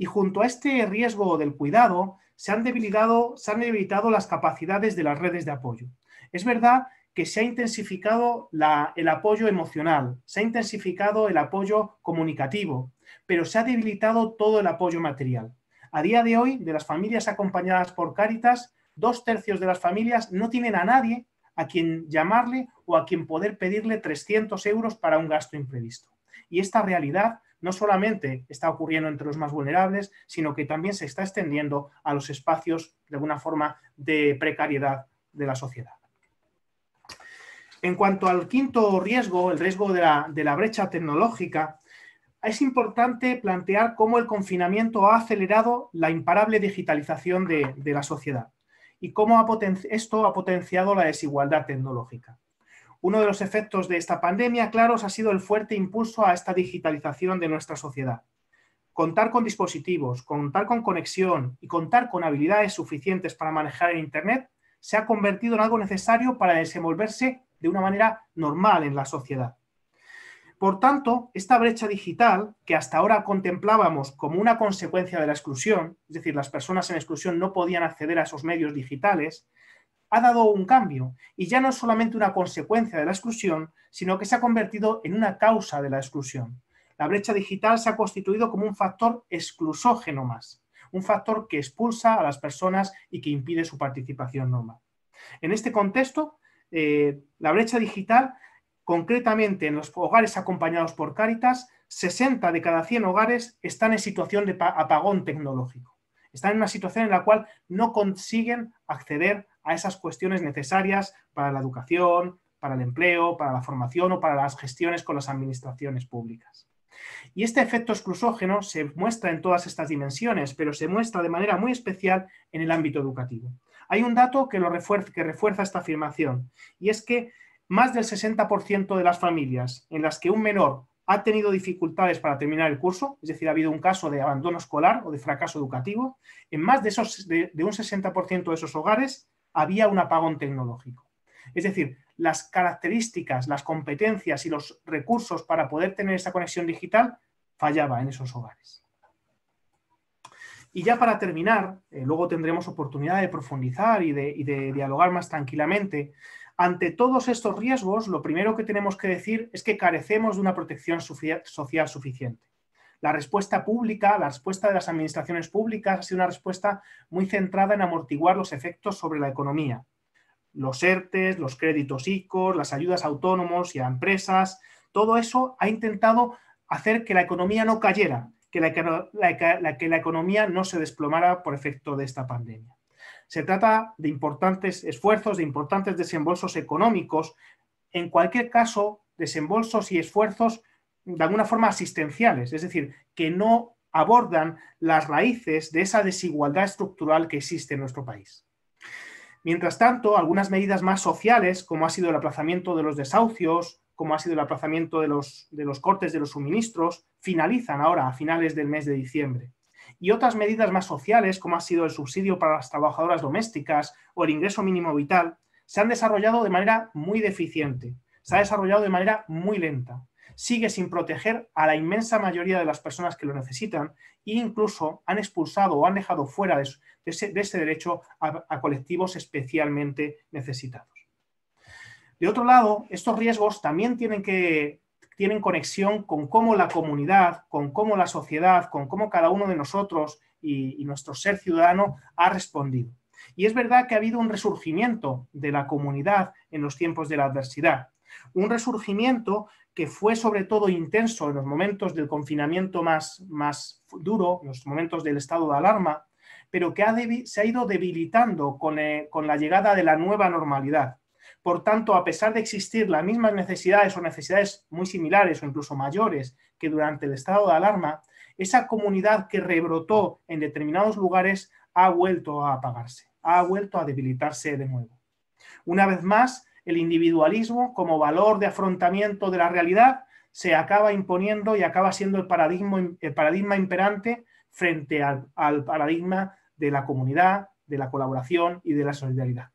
Y junto a este riesgo del cuidado, se han debilitado las capacidades de las redes de apoyo. Es verdad que se ha intensificado el apoyo emocional, se ha intensificado el apoyo comunicativo, pero se ha debilitado todo el apoyo material. A día de hoy, de las familias acompañadas por Cáritas, 2/3 de las familias no tienen a nadie a quien llamarle o a quien poder pedirle 300 euros para un gasto imprevisto. Y esta realidad no solamente está ocurriendo entre los más vulnerables, sino que también se está extendiendo a los espacios, de alguna forma, de precariedad de la sociedad. En cuanto al quinto riesgo, el riesgo de la brecha tecnológica, es importante plantear cómo el confinamiento ha acelerado la imparable digitalización de la sociedad y cómo esto ha potenciado la desigualdad tecnológica. Uno de los efectos de esta pandemia, claros, ha sido el fuerte impulso a esta digitalización de nuestra sociedad. Contar con dispositivos, contar con conexión y contar con habilidades suficientes para manejar el Internet se ha convertido en algo necesario para desenvolverse de una manera normal en la sociedad. Por tanto, esta brecha digital, que hasta ahora contemplábamos como una consecuencia de la exclusión, es decir, las personas en exclusión no podían acceder a esos medios digitales, ha dado un cambio y ya no es solamente una consecuencia de la exclusión, sino que se ha convertido en una causa de la exclusión. La brecha digital se ha constituido como un factor exclusógeno más, un factor que expulsa a las personas y que impide su participación normal. En este contexto, la brecha digital, concretamente en los hogares acompañados por Cáritas, 60 de cada 100 hogares están en situación de apagón tecnológico. Están en una situación en la cual no consiguen acceder a esas cuestiones necesarias para la educación, para el empleo, para la formación o para las gestiones con las administraciones públicas. Y este efecto exclusógeno se muestra en todas estas dimensiones, pero se muestra de manera muy especial en el ámbito educativo. Hay un dato que refuerza esta afirmación, y es que más del 60% de las familias en las que un menor ha tenido dificultades para terminar el curso, es decir, ha habido un caso de abandono escolar o de fracaso educativo, en más de un 60% de esos hogares había un apagón tecnológico. Es decir, las características, las competencias y los recursos para poder tener esa conexión digital fallaba en esos hogares. Y ya para terminar, luego tendremos oportunidad de profundizar y de dialogar más tranquilamente. Ante todos estos riesgos, lo primero que tenemos que decir es que carecemos de una protección social suficiente. La respuesta pública, la respuesta de las administraciones públicas ha sido una respuesta muy centrada en amortiguar los efectos sobre la economía. Los ERTEs, los créditos ICO, las ayudas a autónomos y a empresas, todo eso ha intentado hacer que la economía no cayera, que la economía no se desplomara por efecto de esta pandemia. Se trata de importantes esfuerzos, de importantes desembolsos económicos, en cualquier caso, desembolsos y esfuerzos de alguna forma asistenciales, es decir, que no abordan las raíces de esa desigualdad estructural que existe en nuestro país. Mientras tanto, algunas medidas más sociales, como ha sido el aplazamiento de los desahucios, como ha sido el aplazamiento de los cortes de los suministros, finalizan ahora a finales del mes de diciembre. Y otras medidas más sociales, como ha sido el subsidio para las trabajadoras domésticas o el ingreso mínimo vital, se han desarrollado de manera muy deficiente, se ha desarrollado de manera muy lenta. Sigue sin proteger a la inmensa mayoría de las personas que lo necesitan e incluso han expulsado o han dejado fuera de ese derecho a colectivos especialmente necesitados. De otro lado, estos riesgos también tienen conexión con cómo la comunidad, con cómo la sociedad, con cómo cada uno de nosotros y nuestro ser ciudadano ha respondido. Y es verdad que ha habido un resurgimiento de la comunidad en los tiempos de la adversidad. Un resurgimiento que fue sobre todo intenso en los momentos del confinamiento más duro, en los momentos del estado de alarma, pero que se ha ido debilitando con la llegada de la nueva normalidad. Por tanto, a pesar de existir las mismas necesidades o necesidades muy similares o incluso mayores que durante el estado de alarma, esa comunidad que rebrotó en determinados lugares ha vuelto a apagarse, ha vuelto a debilitarse de nuevo. Una vez más, el individualismo como valor de afrontamiento de la realidad se acaba imponiendo y acaba siendo el paradigma imperante frente al paradigma de la comunidad, de la colaboración y de la solidaridad.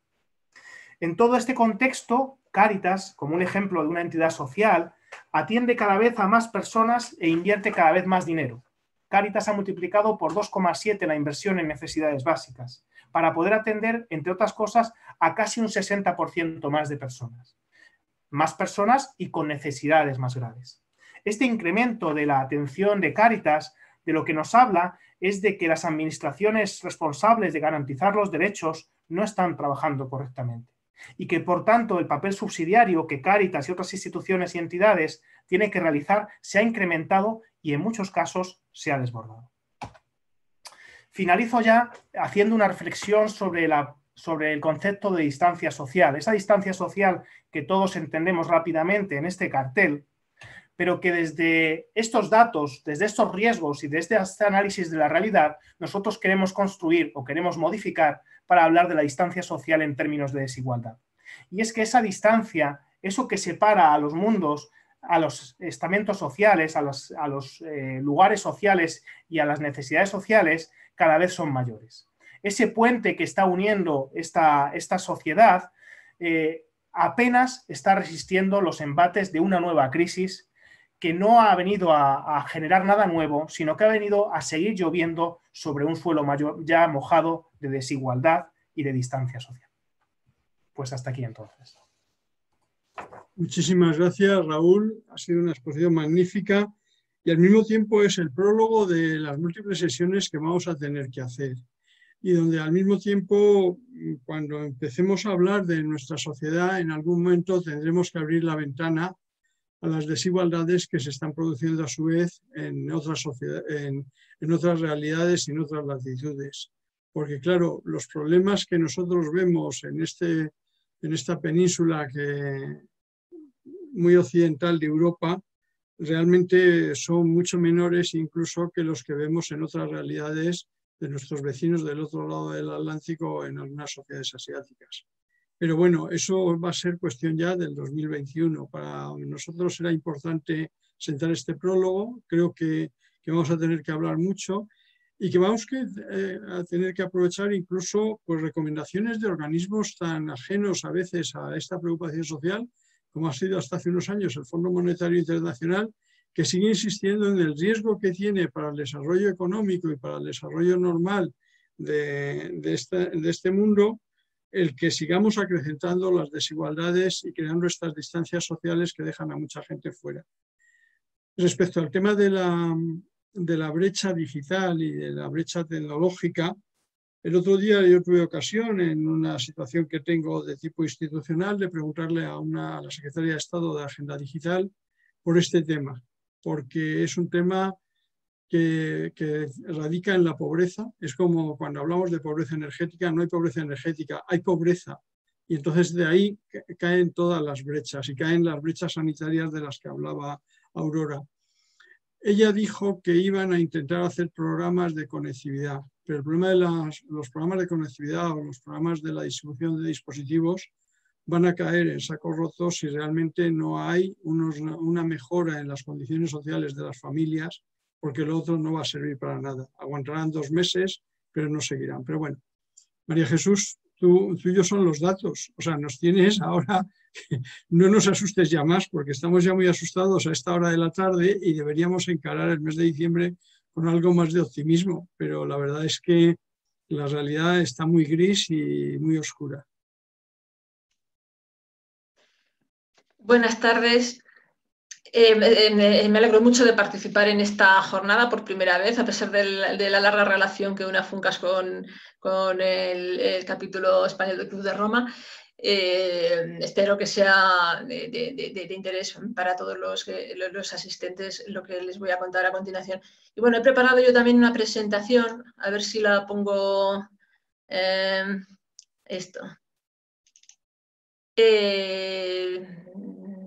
En todo este contexto, Cáritas, como un ejemplo de una entidad social, atiende cada vez a más personas e invierte cada vez más dinero. Cáritas ha multiplicado por 2,7 la inversión en necesidades básicas, para poder atender, entre otras cosas, a casi un 60% más de personas. Más personas y con necesidades más graves. Este incremento de la atención de Cáritas, de lo que nos habla, es de que las administraciones responsables de garantizar los derechos no están trabajando correctamente. Y que, por tanto, el papel subsidiario que Cáritas y otras instituciones y entidades tienen que realizar se ha incrementado y, en muchos casos, se ha desbordado. Finalizo ya haciendo una reflexión sobre el concepto de distancia social. Esa distancia social que todos entendemos rápidamente en este cartel, pero que desde estos datos, desde estos riesgos y desde este análisis de la realidad, nosotros queremos construir o queremos modificar para hablar de la distancia social en términos de desigualdad. Y es que esa distancia, eso que separa a los mundos, a los estamentos sociales, a los lugares sociales y a las necesidades sociales, cada vez son mayores. Ese puente que está uniendo esta sociedad apenas está resistiendo los embates de una nueva crisis que no ha venido a generar nada nuevo, sino que ha venido a seguir lloviendo sobre un suelo mayor, ya mojado de desigualdad y de distancia social. Pues hasta aquí entonces. Muchísimas gracias, Raúl. Ha sido una exposición magnífica y al mismo tiempo es el prólogo de las múltiples sesiones que vamos a tener que hacer y donde al mismo tiempo, cuando empecemos a hablar de nuestra sociedad, en algún momento tendremos que abrir la ventana a las desigualdades que se están produciendo a su vez en otras realidades y en otras latitudes. Porque claro, los problemas que nosotros vemos en esta península muy occidental de Europa realmente son mucho menores incluso que los que vemos en otras realidades de nuestros vecinos del otro lado del Atlántico o en algunas sociedades asiáticas. Pero bueno, eso va a ser cuestión ya del 2021. Para nosotros era importante sentar este prólogo. Creo que vamos a tener que hablar mucho y que vamos a tener que aprovechar incluso pues, recomendaciones de organismos tan ajenos a veces a esta preocupación social, como ha sido hasta hace unos años el Fondo Monetario Internacional, que sigue insistiendo en el riesgo que tiene para el desarrollo económico y para el desarrollo normal de este mundo, el que sigamos acrecentando las desigualdades y creando estas distancias sociales que dejan a mucha gente fuera. Respecto al tema de la brecha digital y de la brecha tecnológica, el otro día yo tuve ocasión, en una situación que tengo de tipo institucional, de preguntarle a la Secretaria de Estado de Agenda Digital por este tema, porque es un tema que radica en la pobreza. Es como cuando hablamos de pobreza energética, no hay pobreza energética, hay pobreza. Y entonces de ahí caen todas las brechas y caen las brechas sanitarias de las que hablaba Aurora. Ella dijo que iban a intentar hacer programas de conectividad, pero el problema de los programas de conectividad o los programas de la distribución de dispositivos van a caer en sacos rotos si realmente no hay una mejora en las condiciones sociales de las familias, porque lo otro no va a servir para nada. Aguantarán 2 meses, pero no seguirán. Pero bueno, María Jesús, tú y yo son los datos. O sea, nos tienes ahora, no nos asustes ya más, porque estamos ya muy asustados a esta hora de la tarde y deberíamos encarar el mes de diciembre con algo más de optimismo. Pero la verdad es que la realidad está muy gris y muy oscura. Buenas tardes. Me alegro mucho de participar en esta jornada por primera vez, a pesar de la larga relación que une a Funcas con el capítulo español del Club de Roma. Espero que sea de interés para todos los asistentes lo que les voy a contar a continuación. Y bueno, he preparado yo también una presentación, a ver si la pongo esto.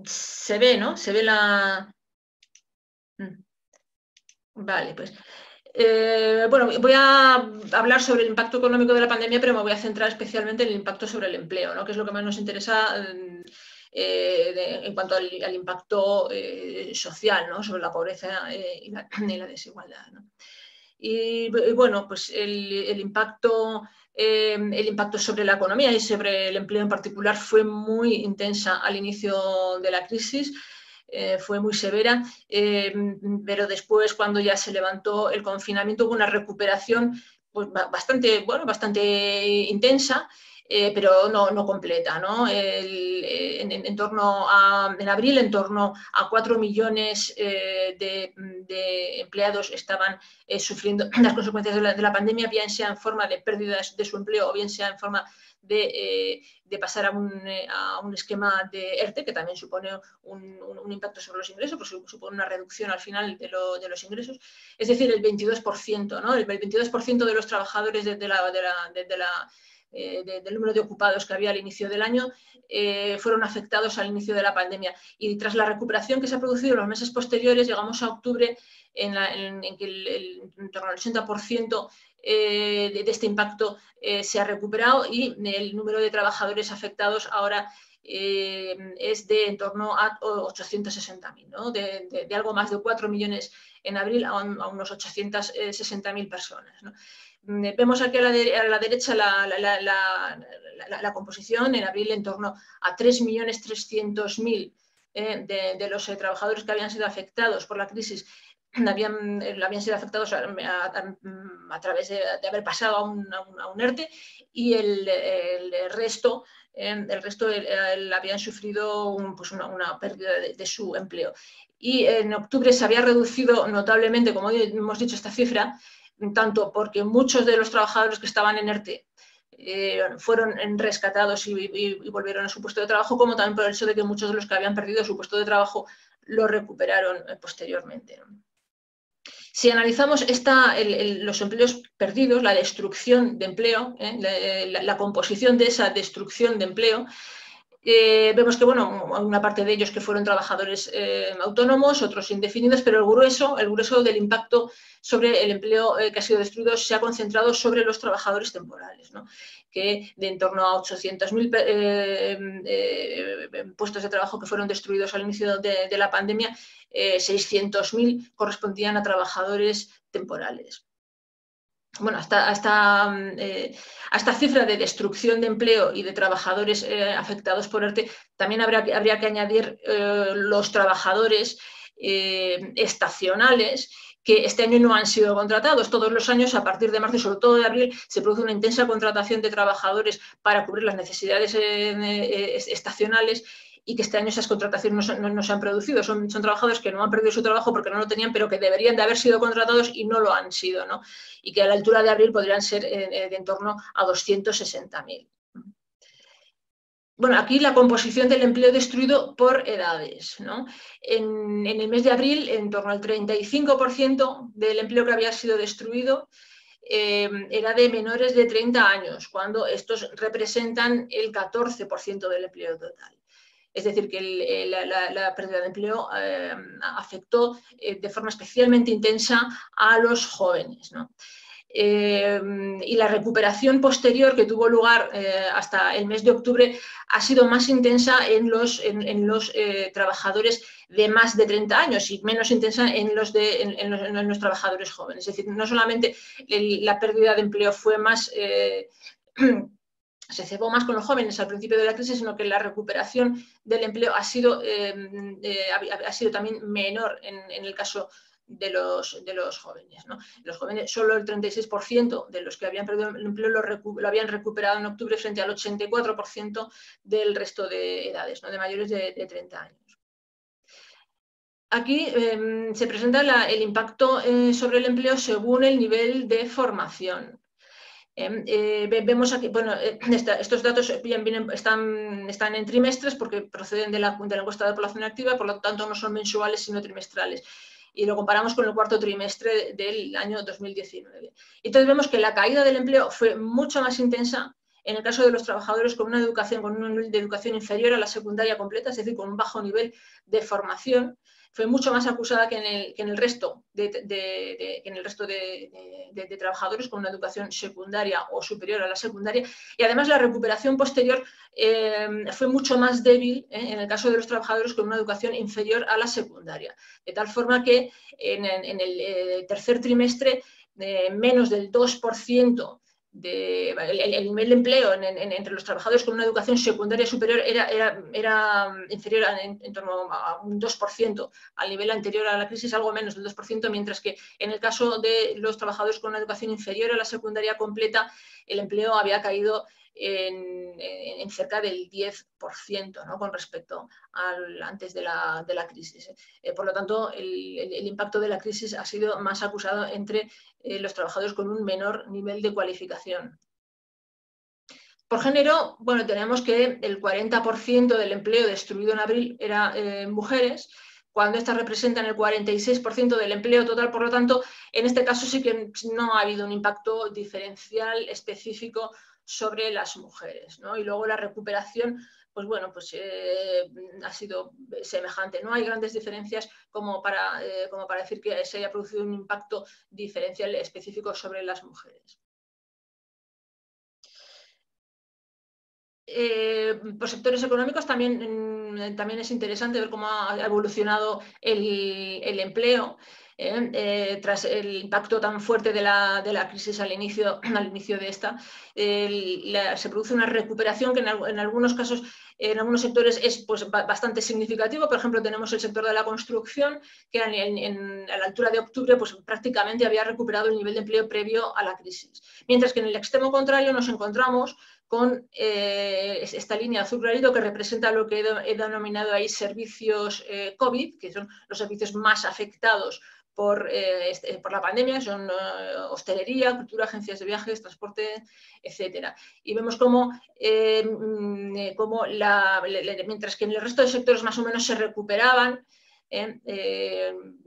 Se ve, ¿no? Se ve la... Vale, pues... bueno, voy a hablar sobre el impacto económico de la pandemia, pero me voy a centrar especialmente en el impacto sobre el empleo, ¿no? Que es lo que más nos interesa en cuanto al impacto social, ¿no? Sobre la pobreza y la desigualdad, ¿no? Y bueno, pues el impacto sobre la economía y sobre el empleo en particular fue muy intensa al inicio de la crisis. Fue muy severa, pero después, cuando ya se levantó el confinamiento, hubo una recuperación pues, bastante intensa, pero no completa, ¿no? En abril, en torno a 4 millones de empleados estaban sufriendo las consecuencias de la pandemia, bien sea en forma de pérdidas de su empleo o bien sea en forma de pasar a un esquema de ERTE, que también supone un impacto sobre los ingresos, pues supone una reducción al final de los ingresos. Es decir, el 22%, ¿no? El 22% de los trabajadores del número de ocupados que había al inicio del año fueron afectados al inicio de la pandemia. Y tras la recuperación que se ha producido en los meses posteriores, llegamos a octubre en que en torno al 80% de este impacto se ha recuperado y el número de trabajadores afectados ahora es de en torno a 860.000, ¿no? De algo más de 4 millones en abril a unos 860.000 personas, ¿no? Vemos aquí a la derecha la composición. En abril, en torno a 3.300.000 de los trabajadores que habían sido afectados por la crisis habían sido afectados a través de haber pasado a un ERTE, y el resto habían sufrido una pérdida de su empleo. Y en octubre se había reducido notablemente, como hemos dicho, esta cifra, tanto porque muchos de los trabajadores que estaban en ERTE fueron rescatados y volvieron a su puesto de trabajo, como también por el hecho de que muchos de los que habían perdido su puesto de trabajo lo recuperaron posteriormente, ¿no? Si analizamos los empleos perdidos, la destrucción de empleo, la composición de esa destrucción de empleo, Vemos que, bueno, una parte de ellos que fueron trabajadores autónomos, otros indefinidos, pero el grueso del impacto sobre el empleo que ha sido destruido se ha concentrado sobre los trabajadores temporales, ¿no? Que de en torno a 800.000 puestos de trabajo que fueron destruidos al inicio de la pandemia, 600.000 correspondían a trabajadores temporales. Bueno, a esta cifra de destrucción de empleo y de trabajadores afectados por ERTE, también habría que añadir los trabajadores estacionales que este año no han sido contratados. Todos los años, a partir de marzo y sobre todo de abril, se produce una intensa contratación de trabajadores para cubrir las necesidades estacionales, y que este año esas contrataciones no se han producido. Son trabajadores que no han perdido su trabajo porque no lo tenían, pero que deberían de haber sido contratados y no lo han sido, ¿no? Y que a la altura de abril podrían ser de en torno a 260.000. Bueno, aquí la composición del empleo destruido por edades, ¿no? En el mes de abril, en torno al 35% del empleo que había sido destruido era de menores de 30 años, cuando estos representan el 14% del empleo total. Es decir, que la pérdida de empleo afectó de forma especialmente intensa a los jóvenes, ¿no? Y la recuperación posterior que tuvo lugar hasta el mes de octubre ha sido más intensa en los trabajadores de más de 30 años y menos intensa en los trabajadores jóvenes. Es decir, no solamente la pérdida de empleo fue más... se cebó más con los jóvenes al principio de la crisis, sino que la recuperación del empleo ha sido también menor en el caso de los jóvenes, ¿no? Los jóvenes, solo el 36% de los que habían perdido el empleo lo habían recuperado en octubre, frente al 84% del resto de edades, ¿no? De mayores de 30 años. Aquí se presenta el impacto sobre el empleo según el nivel de formación. Vemos aquí, bueno, estos datos están en trimestres porque proceden de la encuesta de población activa, por lo tanto no son mensuales sino trimestrales, y lo comparamos con el cuarto trimestre del año 2019. Entonces vemos que la caída del empleo fue mucho más intensa en el caso de los trabajadores con un nivel de educación inferior a la secundaria completa, es decir, con un bajo nivel de formación. Fue mucho más acusada que en el resto de trabajadores con una educación secundaria o superior a la secundaria, y además la recuperación posterior fue mucho más débil en el caso de los trabajadores con una educación inferior a la secundaria, de tal forma que en el tercer trimestre menos del 2% el nivel de empleo entre los trabajadores con una educación secundaria superior era inferior en torno a un 2% al nivel anterior a la crisis, algo menos del 2%, mientras que en el caso de los trabajadores con una educación inferior a la secundaria completa, el empleo había caído en cerca del 10%, ¿no? Con respecto al antes de la crisis. Por lo tanto, el impacto de la crisis ha sido más acusado entre los trabajadores con un menor nivel de cualificación. Por género, bueno, tenemos que el 40% del empleo destruido en abril era mujeres, cuando estas representan el 46% del empleo total. Por lo tanto, en este caso sí que no ha habido un impacto diferencial específico sobre las mujeres, ¿no? Y luego la recuperación, pues bueno, pues ha sido semejante. No hay grandes diferencias como para decir que se haya producido un impacto diferencial específico sobre las mujeres. Por sectores económicos también es interesante ver cómo ha evolucionado el empleo. Tras el impacto tan fuerte de la crisis al inicio de esta, se produce una recuperación que en algunos casos, en algunos sectores es pues, bastante significativo. Por ejemplo, tenemos el sector de la construcción, que a la altura de octubre pues, prácticamente había recuperado el nivel de empleo previo a la crisis. Mientras que en el extremo contrario nos encontramos con esta línea azul clarito que representa lo que he denominado ahí servicios COVID, que son los servicios más afectados por la pandemia, son hostelería, cultura, agencias de viajes, transporte, etc. Y vemos cómo mientras que en el resto de sectores más o menos se recuperaban,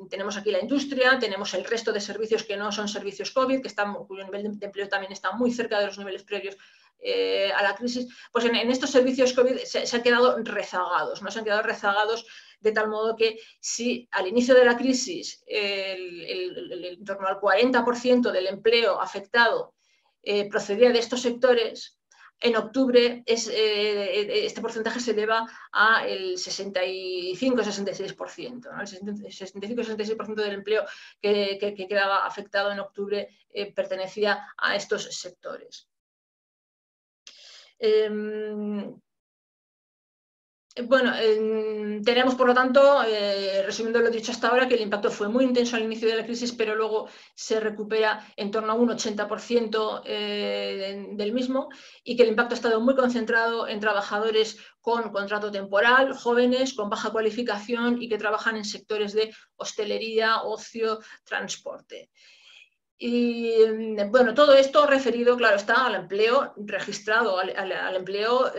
tenemos aquí la industria, tenemos el resto de servicios que no son servicios COVID, cuyo nivel de empleo también está muy cerca de los niveles previos a la crisis, pues en estos servicios COVID se han quedado rezagados, ¿no? Se han quedado rezagados de tal modo que si al inicio de la crisis en torno al 40% del empleo afectado procedía de estos sectores, en octubre este porcentaje se eleva al 65-66%, ¿no? El 65-66% del empleo que quedaba afectado en octubre pertenecía a estos sectores. Bueno, tenemos, por lo tanto, resumiendo lo dicho hasta ahora, que el impacto fue muy intenso al inicio de la crisis, pero luego se recupera en torno a un 80% del mismo, y que el impacto ha estado muy concentrado en trabajadores con contrato temporal, jóvenes, con baja cualificación y que trabajan en sectores de hostelería, ocio, transporte. Y bueno, todo esto referido, claro está, al empleo registrado, al empleo,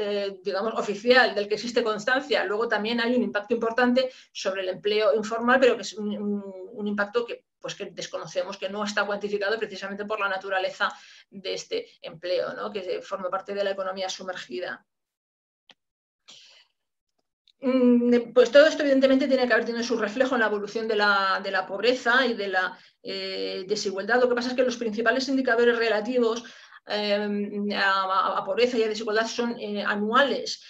digamos, oficial, del que existe constancia. Luego también hay un impacto importante sobre el empleo informal, pero que es un impacto que, pues, que desconocemos, que no está cuantificado precisamente por la naturaleza de este empleo, ¿no? Que forma parte de la economía sumergida. Pues todo esto evidentemente tiene que haber tenido su reflejo en la evolución de la pobreza y de la desigualdad. Lo que pasa es que los principales indicadores relativos a pobreza y a desigualdad son anuales,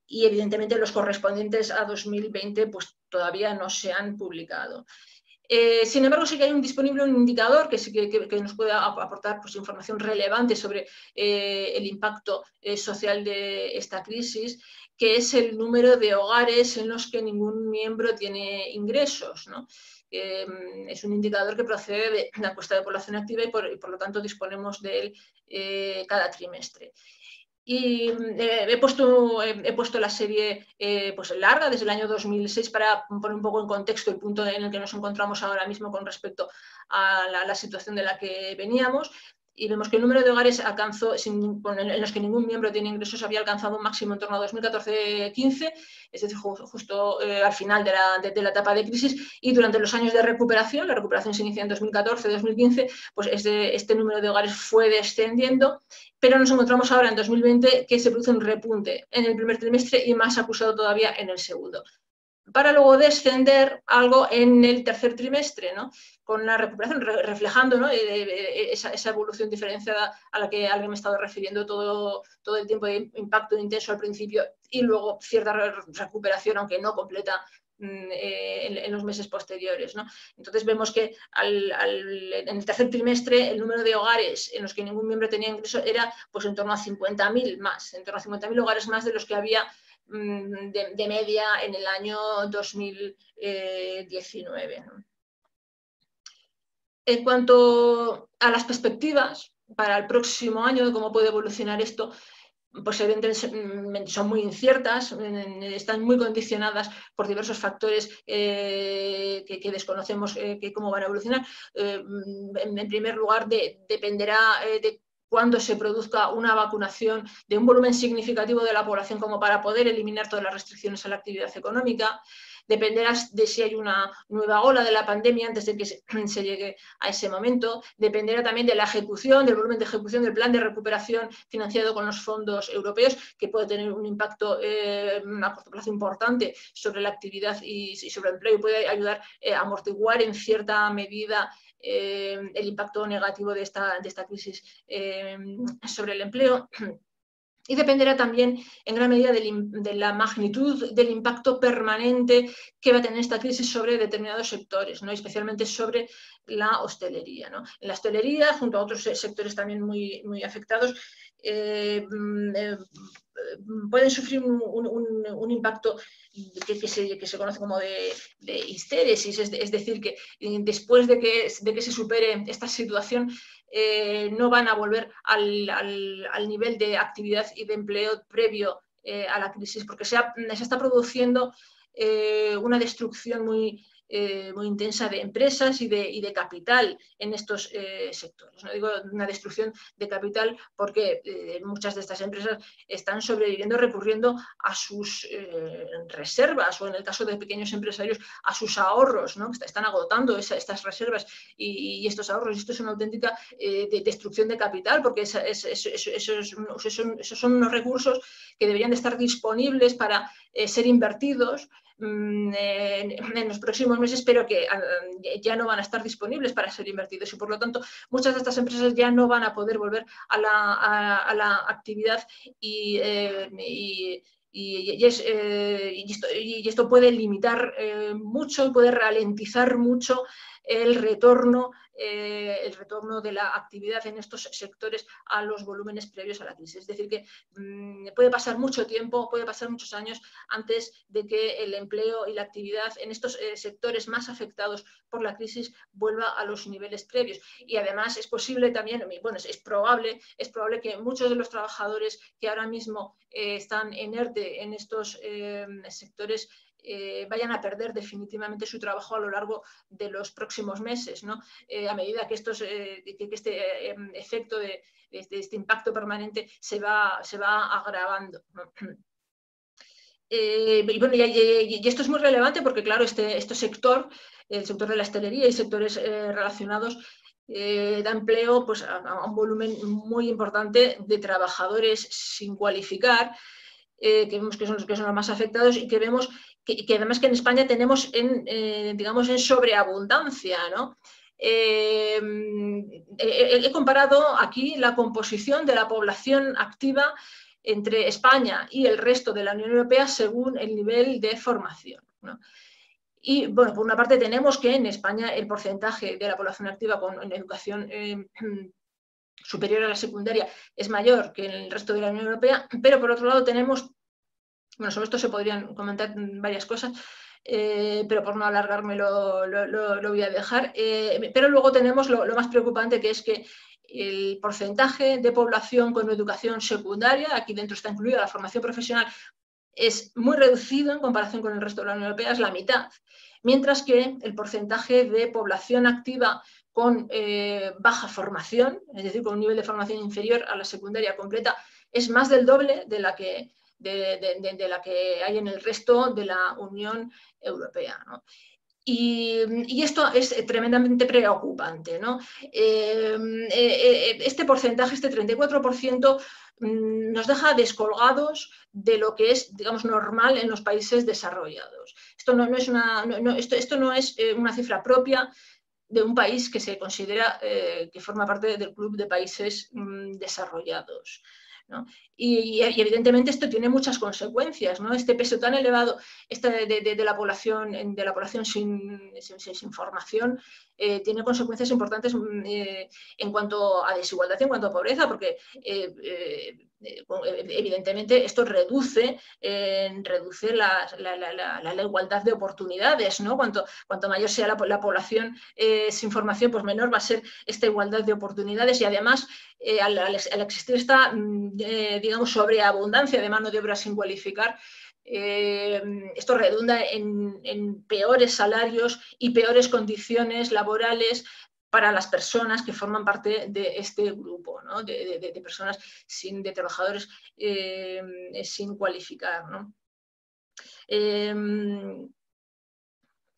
y evidentemente los correspondientes a 2020 pues todavía no se han publicado. Sin embargo, sí que hay disponible un indicador que nos puede aportar, pues, información relevante sobre el impacto social de esta crisis, que es el número de hogares en los que ningún miembro tiene ingresos, ¿no? Es un indicador que procede de la encuesta de población activa y por lo tanto disponemos de él cada trimestre. Y he puesto la serie pues larga desde el año 2006 para poner un poco en contexto el punto en el que nos encontramos ahora mismo con respecto a la situación de la que veníamos. Y vemos que el número de hogares alcanzó, en los que ningún miembro tiene ingresos, había alcanzado un máximo en torno a 2014-15, es decir, justo al final de la etapa de crisis, y durante los años de recuperación, la recuperación se inicia en 2014-2015, pues este número de hogares fue descendiendo, pero nos encontramos ahora en 2020 que se produce un repunte en el primer trimestre y más acusado todavía en el segundo, para luego descender algo en el tercer trimestre, ¿no? Con la recuperación, reflejando, ¿no? esa evolución diferenciada a la que me he estado refiriendo todo el tiempo, de impacto intenso al principio y luego cierta recuperación, aunque no completa, en los meses posteriores, ¿no? Entonces vemos que en el tercer trimestre el número de hogares en los que ningún miembro tenía ingreso era, pues, en torno a 50.000 más, en torno a 50.000 hogares más de los que había de media en el año 2019, ¿no? En cuanto a las perspectivas para el próximo año, de cómo puede evolucionar esto, pues evidentemente son muy inciertas, están muy condicionadas por diversos factores que desconocemos cómo van a evolucionar. En primer lugar, dependerá de cuando se produzca una vacunación de un volumen significativo de la población como para poder eliminar todas las restricciones a la actividad económica. Dependerá de si hay una nueva ola de la pandemia antes de que se llegue a ese momento. Dependerá también de la ejecución, del volumen de ejecución del plan de recuperación financiado con los fondos europeos, que puede tener un impacto a corto plazo importante sobre la actividad y sobre el empleo, y puede ayudar a amortiguar en cierta medida el impacto negativo de esta crisis sobre el empleo. Y dependerá también en gran medida de la magnitud del impacto permanente que va a tener esta crisis sobre determinados sectores, ¿no? Especialmente sobre la hostelería, ¿no? En la hostelería, junto a otros sectores también muy afectados, pueden sufrir un impacto que se conoce como de histéresis, es decir, que después de que se supere esta situación, no van a volver al nivel de actividad y de empleo previo a la crisis, porque se está produciendo una destrucción muy muy intensa de empresas y de capital en estos sectores. No digo una destrucción de capital porque muchas de estas empresas están sobreviviendo recurriendo a sus reservas, o en el caso de pequeños empresarios a sus ahorros, ¿no? Están agotando estas reservas y estos ahorros. Esto es una auténtica destrucción de capital, porque esos son unos recursos que deberían de estar disponibles para ser invertidos en los próximos meses, pero que ya no van a estar disponibles para ser invertidos, y por lo tanto muchas de estas empresas ya no van a poder volver a la actividad y esto puede limitar mucho, puede ralentizar mucho el retorno de la actividad en estos sectores a los volúmenes previos a la crisis. Es decir, que puede pasar mucho tiempo, puede pasar muchos años antes de que el empleo y la actividad en estos sectores más afectados por la crisis vuelva a los niveles previos. Y además es posible también, bueno, es probable que muchos de los trabajadores que ahora mismo están en ERTE en estos sectores vayan a perder definitivamente su trabajo a lo largo de los próximos meses, ¿no? A medida que este efecto de este impacto permanente se va agravando, ¿no? Y bueno, y esto es muy relevante porque, claro, este sector, el sector de la hostelería y sectores relacionados, da empleo pues, a un volumen muy importante de trabajadores sin cualificar, que vemos que son los más afectados, y que vemos que además que en España tenemos digamos en sobreabundancia, ¿no? He comparado aquí la composición de la población activa entre España y el resto de la Unión Europea según el nivel de formación, ¿no? Y bueno, por una parte tenemos que en España el porcentaje de la población activa en educación superior a la secundaria es mayor que en el resto de la Unión Europea, pero por otro lado tenemos, bueno, sobre esto se podrían comentar varias cosas, pero por no alargarme lo voy a dejar, pero luego tenemos lo más preocupante, que es que el porcentaje de población con educación secundaria, aquí dentro está incluida la formación profesional, es muy reducido en comparación con el resto de la Unión Europea, es la mitad, mientras que el porcentaje de población activa con baja formación, es decir, con un nivel de formación inferior a la secundaria completa, es más del doble de la que hay en el resto de la Unión Europea, ¿no? Y esto es tremendamente preocupante, ¿no? Este porcentaje, este 34%, nos deja descolgados de lo que es, digamos, normal en los países desarrollados. Esto no es una cifra propia de un país que se considera que forma parte del club de países desarrollados, ¿no? Y evidentemente esto tiene muchas consecuencias, ¿no? Este peso tan elevado de la población sin formación tiene consecuencias importantes en cuanto a desigualdad, en cuanto a pobreza, porque evidentemente esto reduce la igualdad de oportunidades, ¿no? Cuanto mayor sea la población sin formación, pues menor va a ser esta igualdad de oportunidades, y además al existir esta digamos sobreabundancia de mano de obra sin cualificar, esto redunda en peores salarios y peores condiciones laborales para las personas que forman parte de este grupo, ¿no? de personas, de trabajadores sin cualificar, ¿no?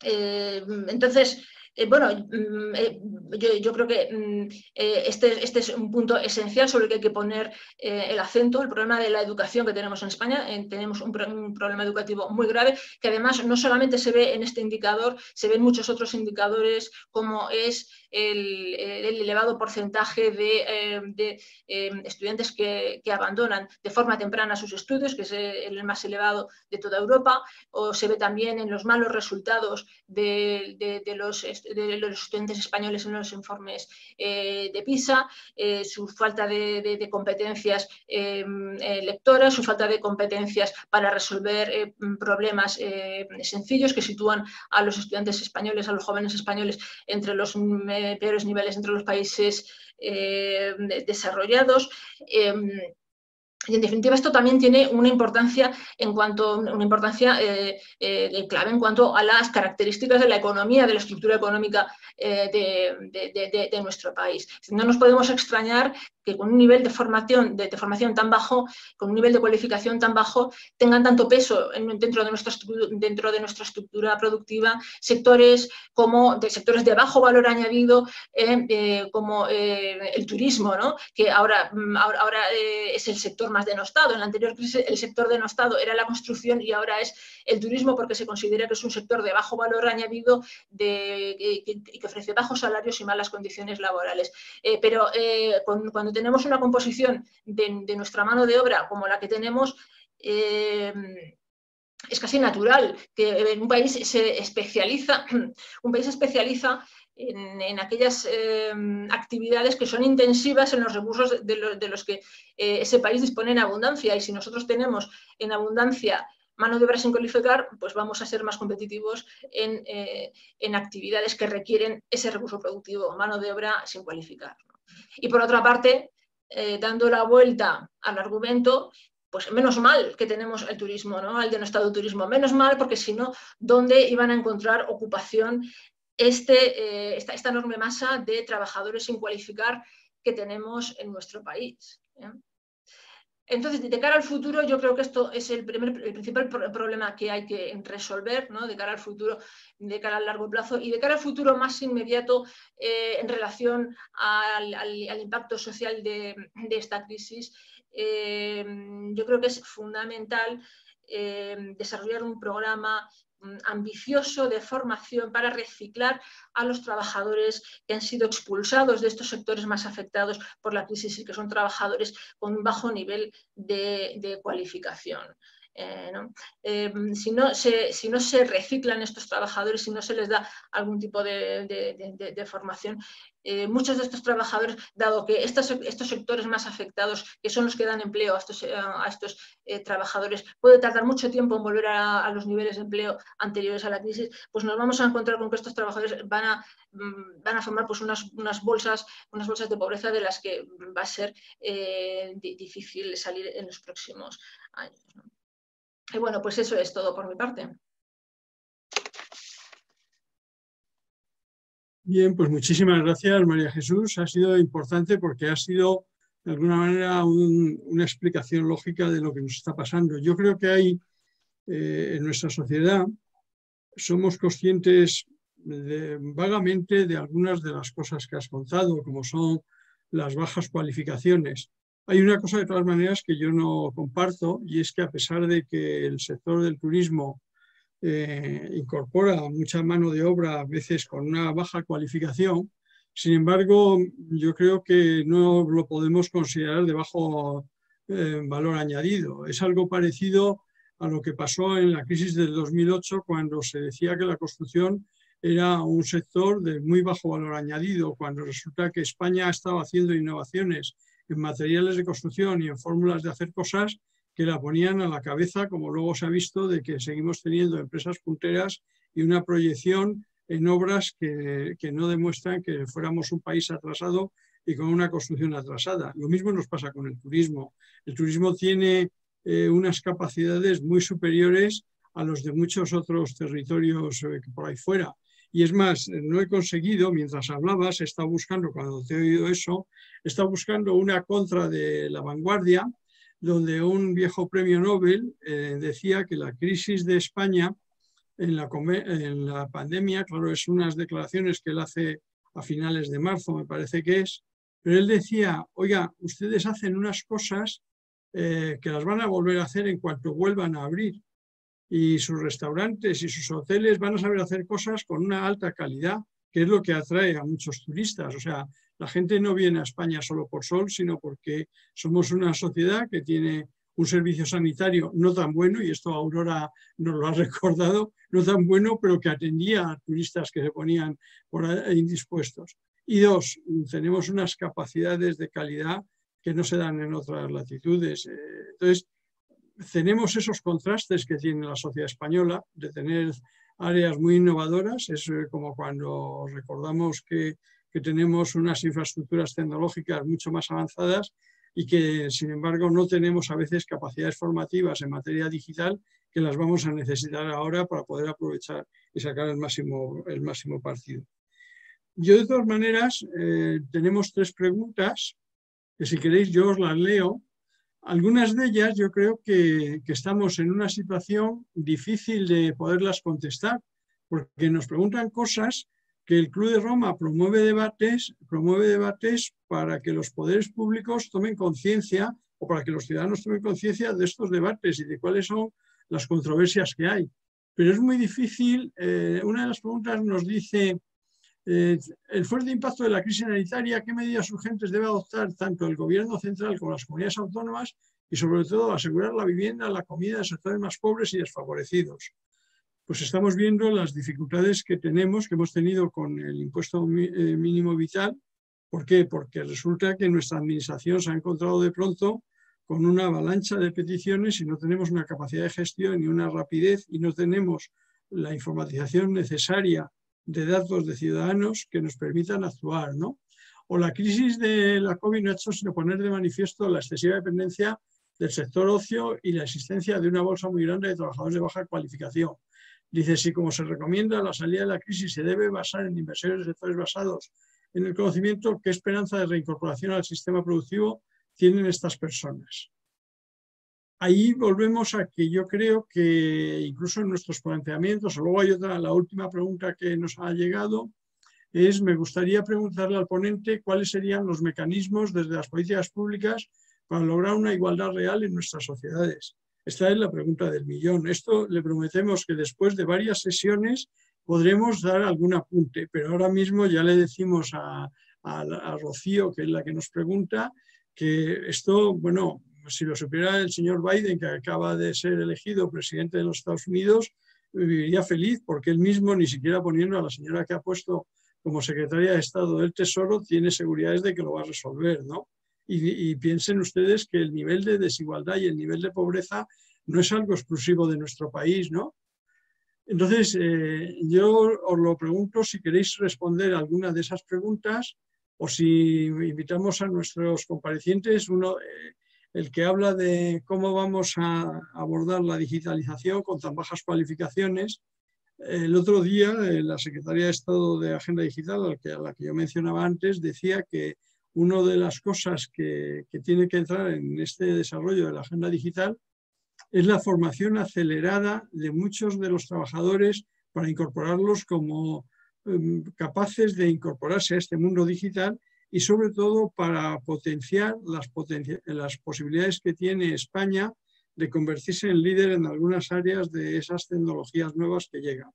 Entonces, bueno, yo creo que este es un punto esencial sobre el que hay que poner el acento, el problema de la educación que tenemos en España. Tenemos un problema educativo muy grave, que además no solamente se ve en este indicador, se ve en muchos otros indicadores, como es el elevado porcentaje de estudiantes que abandonan de forma temprana sus estudios, que es el más elevado de toda Europa, o se ve también en los malos resultados de los estudiantes españoles en los informes de PISA, su falta de competencias lectoras, su falta de competencias para resolver problemas sencillos, que sitúan a los estudiantes españoles, a los jóvenes españoles, entre los peores niveles entre los países desarrollados. Y en definitiva esto también tiene una importancia clave en cuanto a las características de la economía, de la estructura económica de nuestro país. No nos podemos extrañar que con un nivel de formación tan bajo, con un nivel de cualificación tan bajo, tengan tanto peso dentro de nuestra estructura productiva sectores de bajo valor añadido, como el turismo, ¿no? Que ahora es el sector más denostado. En la anterior crisis el sector denostado era la construcción y ahora es el turismo, porque se considera que es un sector de bajo valor añadido que ofrece bajos salarios y malas condiciones laborales. Pero cuando tenemos una composición de nuestra mano de obra como la que tenemos, es casi natural que un país se especializa en aquellas actividades que son intensivas en los recursos de los que ese país dispone en abundancia. Y si nosotros tenemos en abundancia mano de obra sin cualificar, pues vamos a ser más competitivos en actividades que requieren ese recurso productivo, mano de obra sin cualificar. Y por otra parte, dando la vuelta al argumento, pues menos mal que tenemos el turismo, ¿no? El denostado turismo. Menos mal, porque si no, ¿dónde iban a encontrar ocupación esta enorme masa de trabajadores sin cualificar que tenemos en nuestro país? Entonces, de cara al futuro, yo creo que esto es el principal problema que hay que resolver, ¿no? De cara al futuro, de cara al largo plazo y de cara al futuro más inmediato en relación al impacto social de esta crisis. Yo creo que es fundamental desarrollar un programa ambicioso de formación para reciclar a los trabajadores que han sido expulsados de estos sectores más afectados por la crisis y que son trabajadores con un bajo nivel de cualificación. ¿No? Si no se reciclan estos trabajadores, si no se les da algún tipo de formación, muchos de estos trabajadores, dado que estos sectores más afectados, que son los que dan empleo a estos trabajadores, puede tardar mucho tiempo en volver a los niveles de empleo anteriores a la crisis, pues nos vamos a encontrar con que estos trabajadores van a formar pues unas bolsas de pobreza de las que va a ser difícil salir en los próximos años, ¿no? Y bueno, pues eso es todo por mi parte. Bien, pues muchísimas gracias, María Jesús. Ha sido importante porque ha sido, de alguna manera, una explicación lógica de lo que nos está pasando. Yo creo que hay, en nuestra sociedad, somos conscientes vagamente de algunas de las cosas que has contado, como son las bajas cualificaciones. Hay una cosa de todas maneras que yo no comparto, y es que a pesar de que el sector del turismo incorpora mucha mano de obra, a veces con una baja cualificación, sin embargo, yo creo que no lo podemos considerar de bajo valor añadido. Es algo parecido a lo que pasó en la crisis del 2008, cuando se decía que la construcción era un sector de muy bajo valor añadido, cuando resulta que España ha estado haciendo innovaciones en materiales de construcción y en fórmulas de hacer cosas que la ponían a la cabeza, como luego se ha visto, de que seguimos teniendo empresas punteras y una proyección en obras que no demuestran que fuéramos un país atrasado y con una construcción atrasada. Lo mismo nos pasa con el turismo. El turismo tiene unas capacidades muy superiores a los de muchos otros territorios por ahí fuera. Y es más, no he conseguido, mientras hablabas, he estado buscando, cuando te he oído eso, he estado buscando una contra de La Vanguardia, donde un viejo premio Nobel decía que la crisis de España en la pandemia, claro, es unas declaraciones que él hace a finales de marzo, me parece que es, pero él decía, oiga, ustedes hacen unas cosas que las van a volver a hacer en cuanto vuelvan a abrir. Y sus restaurantes y sus hoteles van a saber hacer cosas con una alta calidad, que es lo que atrae a muchos turistas. O sea, la gente no viene a España solo por sol, sino porque somos una sociedad que tiene un servicio sanitario no tan bueno, y esto Aurora nos lo ha recordado, no tan bueno, pero que atendía a turistas que se ponían por ahí indispuestos. Y dos, tenemos unas capacidades de calidad que no se dan en otras latitudes. Entonces, tenemos esos contrastes que tiene la sociedad española, de tener áreas muy innovadoras. Es como cuando recordamos que tenemos unas infraestructuras tecnológicas mucho más avanzadas, y que, sin embargo, no tenemos a veces capacidades formativas en materia digital que las vamos a necesitar ahora para poder aprovechar y sacar el máximo partido. Yo, de todas maneras, tenemos 3 preguntas que, si queréis, yo os las leo. Algunas de ellas yo creo que estamos en una situación difícil de poderlas contestar, porque nos preguntan cosas que el Club de Roma promueve debates para que los poderes públicos tomen conciencia, o para que los ciudadanos tomen conciencia de estos debates y de cuáles son las controversias que hay. Pero es muy difícil. Una de las preguntas nos dice: el fuerte impacto de la crisis sanitaria, ¿qué medidas urgentes debe adoptar tanto el gobierno central como las comunidades autónomas? Y sobre todo asegurar la vivienda, la comida de sectores más pobres y desfavorecidos. Pues estamos viendo las dificultades que hemos tenido con el impuesto mínimo vital. ¿Por qué? Porque resulta que nuestra administración se ha encontrado de pronto con una avalancha de peticiones y no tenemos una capacidad de gestión ni una rapidez, y no tenemos la informatización necesaria de datos de ciudadanos que nos permitan actuar, ¿no? O la crisis de la COVID no ha hecho sino poner de manifiesto la excesiva dependencia del sector ocio y la existencia de una bolsa muy grande de trabajadores de baja cualificación. Dice: si, como se recomienda, la salida de la crisis se debe basar en inversiones de sectores basados en el conocimiento, ¿qué esperanza de reincorporación al sistema productivo tienen estas personas? Ahí volvemos a que yo creo que incluso en nuestros planteamientos, o luego hay otra, la última pregunta que nos ha llegado, me gustaría preguntarle al ponente cuáles serían los mecanismos desde las políticas públicas para lograr una igualdad real en nuestras sociedades. Esta es la pregunta del millón. Esto le prometemos que después de varias sesiones podremos dar algún apunte, pero ahora mismo ya le decimos a Rocío, que es la que nos pregunta, que esto, bueno, si lo supiera el señor Biden, que acaba de ser elegido presidente de los Estados Unidos, viviría feliz, porque él mismo, ni siquiera poniendo a la señora que ha puesto como secretaria de Estado del Tesoro, tiene seguridades de que lo va a resolver, ¿no? Y piensen ustedes que el nivel de desigualdad y el nivel de pobreza no es algo exclusivo de nuestro país, ¿no? Entonces, yo os lo pregunto si queréis responder a alguna de esas preguntas, o si invitamos a nuestros comparecientes, el que habla de cómo vamos a abordar la digitalización con tan bajas cualificaciones. El otro día, la Secretaría de Estado de Agenda Digital, a la que yo mencionaba antes, decía que una de las cosas que tiene que entrar en este desarrollo de la agenda digital es la formación acelerada de muchos de los trabajadores para incorporarlos como capaces de incorporarse a este mundo digital, y sobre todo para potenciar las posibilidades que tiene España de convertirse en líder en algunas áreas de esas tecnologías nuevas que llegan.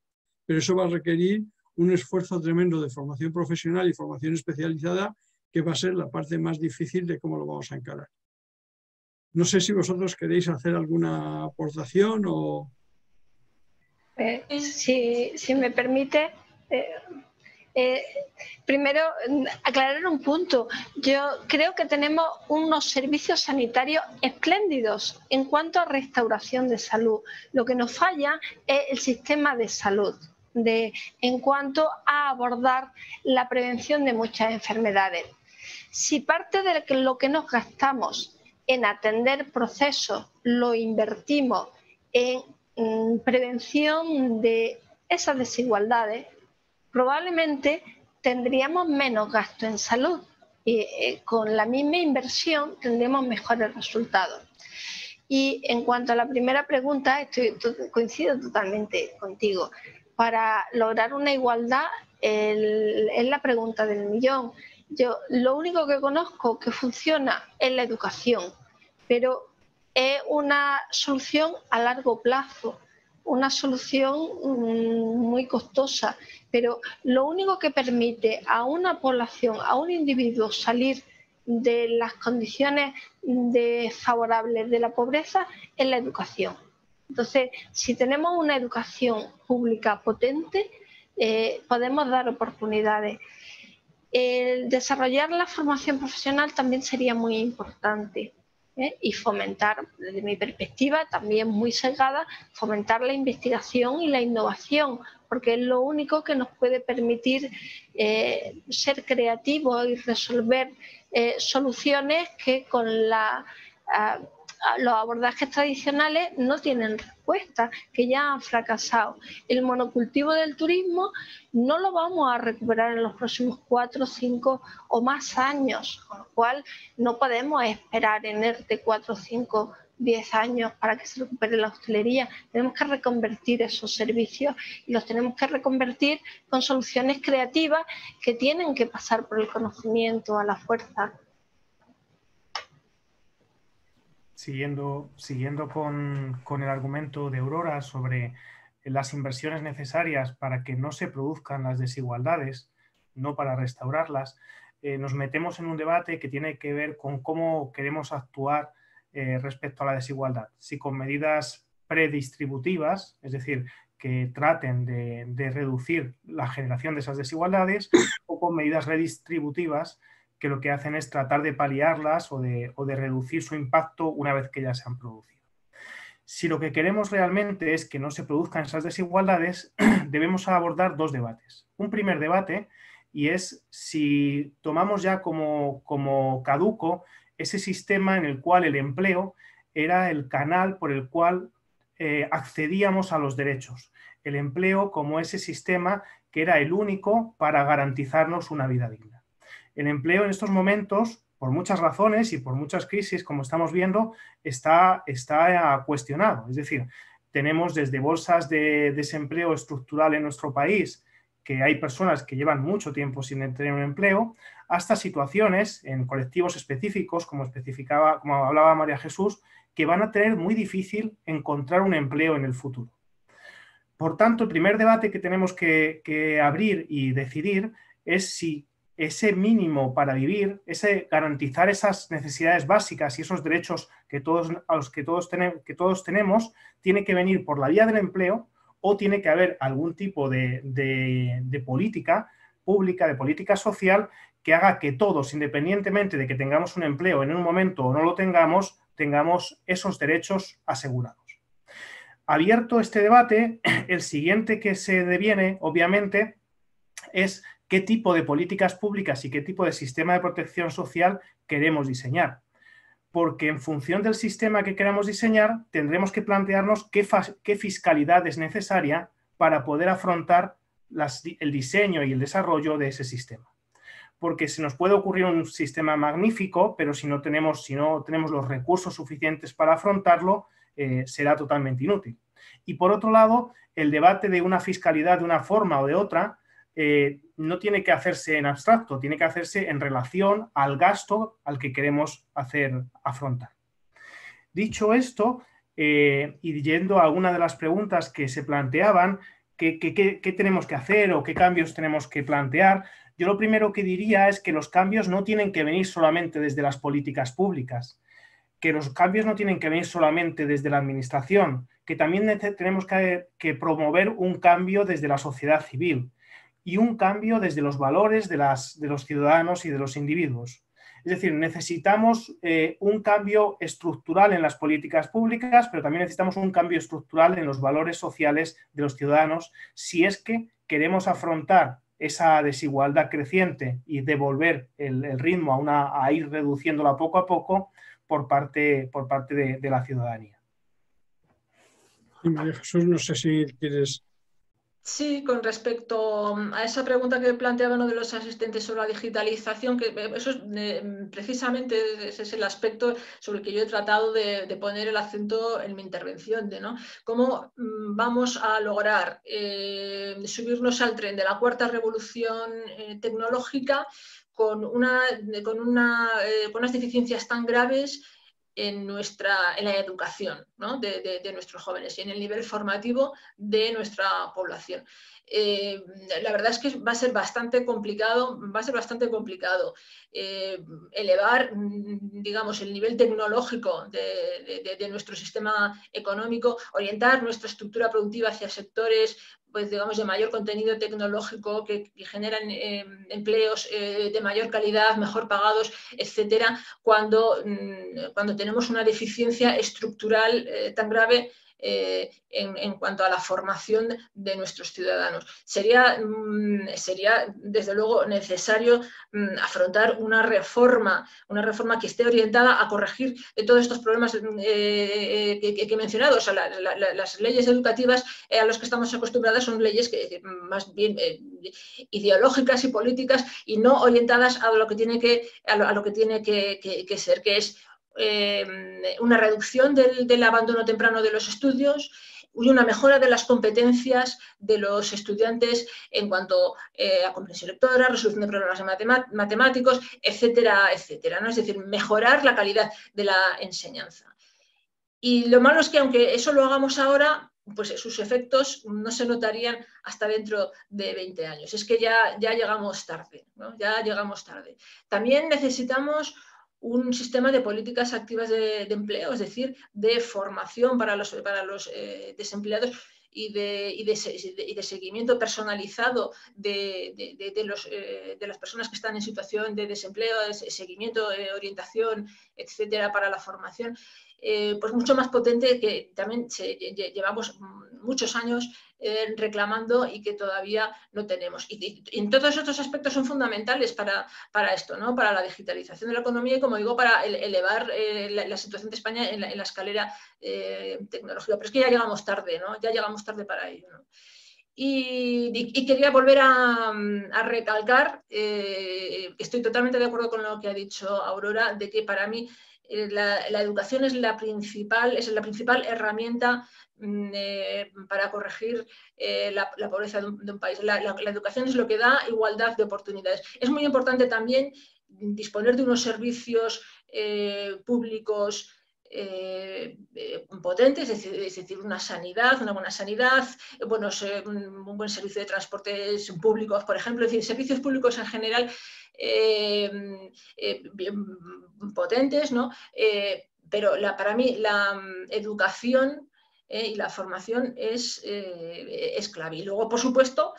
Pero eso va a requerir un esfuerzo tremendo de formación profesional y formación especializada, que va a ser la parte más difícil de cómo lo vamos a encarar. No sé si vosotros queréis hacer alguna aportación o... Si me permite... primero, aclarar un punto. Yo creo que tenemos unos servicios sanitarios espléndidos en cuanto a restauración de salud. Lo que nos falla es el sistema de salud, en cuanto a abordar la prevención de muchas enfermedades. Si parte de lo que nos gastamos en atender procesos lo invertimos en prevención de esas desigualdades, probablemente tendríamos menos gasto en salud y con la misma inversión tendríamos mejores resultados. Y en cuanto a la primera pregunta, coincido totalmente contigo. Para lograr una igualdad es la pregunta del millón. Yo lo único que conozco que funciona es la educación, pero es una solución a largo plazo, una solución muy costosa, pero lo único que permite a una población, a un individuo salir de las condiciones desfavorables de la pobreza es la educación. Entonces, si tenemos una educación pública potente, podemos dar oportunidades. El desarrollar la formación profesional también sería muy importante. Y fomentar, desde mi perspectiva, también muy sesgada, fomentar la investigación y la innovación, porque es lo único que nos puede permitir ser creativos y resolver soluciones que con los abordajes tradicionales no tienen respuesta, que ya han fracasado. El monocultivo del turismo no lo vamos a recuperar en los próximos 4, 5 o más años, con lo cual no podemos esperar en ERTE 4, 5, 10 años para que se recupere la hostelería. Tenemos que reconvertir esos servicios y los tenemos que reconvertir con soluciones creativas que tienen que pasar por el conocimiento a la fuerza. Siguiendo con el argumento de Aurora sobre las inversiones necesarias para que no se produzcan las desigualdades, no para restaurarlas, nos metemos en un debate que tiene que ver con cómo queremos actuar respecto a la desigualdad. Si con medidas predistributivas, es decir, que traten de reducir la generación de esas desigualdades, o con medidas redistributivas que lo que hacen es tratar de paliarlas o de reducir su impacto una vez que ya se han producido. Si lo que queremos realmente es que no se produzcan esas desigualdades, debemos abordar dos debates. Un primer debate, y es si tomamos ya como caduco ese sistema en el cual el empleo era el canal por el cual accedíamos a los derechos. El empleo como ese sistema que era el único para garantizarnos una vida digna. El empleo en estos momentos, por muchas razones y por muchas crisis, como estamos viendo, está cuestionado. Es decir, tenemos desde bolsas de desempleo estructural en nuestro país, que hay personas que llevan mucho tiempo sin tener un empleo, hasta situaciones en colectivos específicos, como hablaba María Jesús, que van a tener muy difícil encontrar un empleo en el futuro. Por tanto, el primer debate que tenemos que abrir y decidir es si ese mínimo para vivir, garantizar esas necesidades básicas y esos derechos que todos tenemos, tiene que venir por la vía del empleo o tiene que haber algún tipo de política pública, de política social, que haga que todos, independientemente de que tengamos un empleo en un momento o no lo tengamos esos derechos asegurados. Abierto este debate, el siguiente que se deviene, obviamente, es qué tipo de políticas públicas y qué tipo de sistema de protección social queremos diseñar. Porque en función del sistema que queramos diseñar, tendremos que plantearnos qué fiscalidad es necesaria para poder afrontar el diseño y el desarrollo de ese sistema. Porque se nos puede ocurrir un sistema magnífico, pero si no tenemos los recursos suficientes para afrontarlo, será totalmente inútil. Y por otro lado, el debate de una fiscalidad de una forma o de otra no tiene que hacerse en abstracto, tiene que hacerse en relación al gasto al que queremos afrontar. Dicho esto, y yendo a alguna de las preguntas que se planteaban, ¿qué tenemos que hacer o qué cambios tenemos que plantear? Yo lo primero que diría es que los cambios no tienen que venir solamente desde las políticas públicas, que los cambios no tienen que venir solamente desde la administración, que también tenemos que promover un cambio desde la sociedad civil y un cambio desde los valores de los ciudadanos y de los individuos. Es decir, necesitamos un cambio estructural en las políticas públicas, pero también necesitamos un cambio estructural en los valores sociales de los ciudadanos si es que queremos afrontar esa desigualdad creciente y devolver el ritmo a ir reduciéndola poco a poco por parte de la ciudadanía. Y María Jesús, no sé si quieres... Sí, con respecto a esa pregunta que planteaba uno de los asistentes sobre la digitalización, que eso es, precisamente ese es el aspecto sobre el que yo he tratado de poner el acento en mi intervención, ¿no? Cómo vamos a lograr subirnos al tren de la cuarta revolución tecnológica con unas deficiencias tan graves en la educación, ¿no? de nuestros jóvenes y en el nivel formativo de nuestra población. La verdad es que va a ser bastante complicado elevar, digamos, el nivel tecnológico de nuestro sistema económico, orientar nuestra estructura productiva hacia sectores, pues, digamos, de mayor contenido tecnológico que generan empleos de mayor calidad, mejor pagados, etcétera, cuando tenemos una deficiencia estructural tan grave en cuanto a la formación de nuestros ciudadanos. Sería desde luego necesario afrontar una reforma que esté orientada a corregir todos estos problemas que he mencionado. O sea, las leyes educativas a las que estamos acostumbradas son leyes que más bien ideológicas y políticas y no orientadas a lo que tiene que ser, que es una reducción del abandono temprano de los estudios y una mejora de las competencias de los estudiantes en cuanto a comprensión lectora, resolución de problemas matemáticos, etcétera, etcétera, ¿no? Es decir, mejorar la calidad de la enseñanza. Y lo malo es que aunque eso lo hagamos ahora, pues sus efectos no se notarían hasta dentro de 20 años. Es que ya llegamos tarde, ¿no? Ya llegamos tarde. También necesitamos un sistema de políticas activas de empleo, es decir, de formación para los desempleados y de seguimiento personalizado de las personas que están en situación de desempleo, seguimiento, orientación, etcétera, para la formación. Pues mucho más potente, que también llevamos muchos años reclamando y que todavía no tenemos. Y en todos estos aspectos son fundamentales para esto, ¿no? Para la digitalización de la economía y, como digo, para elevar la situación de España en la escalera tecnológica. Pero es que ya llegamos tarde, ¿no? Ya llegamos tarde para ello, ¿no? Y quería volver a recalcar que estoy totalmente de acuerdo con lo que ha dicho Aurora, de que para mí la educación es la principal herramienta para corregir la pobreza de un país. La educación es lo que da igualdad de oportunidades. Es muy importante también disponer de unos servicios públicos potentes, es decir, una buena sanidad, un buen servicio de transportes públicos, por ejemplo, es decir, servicios públicos en general bien potentes, ¿no? Pero para mí la educación y la formación es clave. Y luego, por supuesto,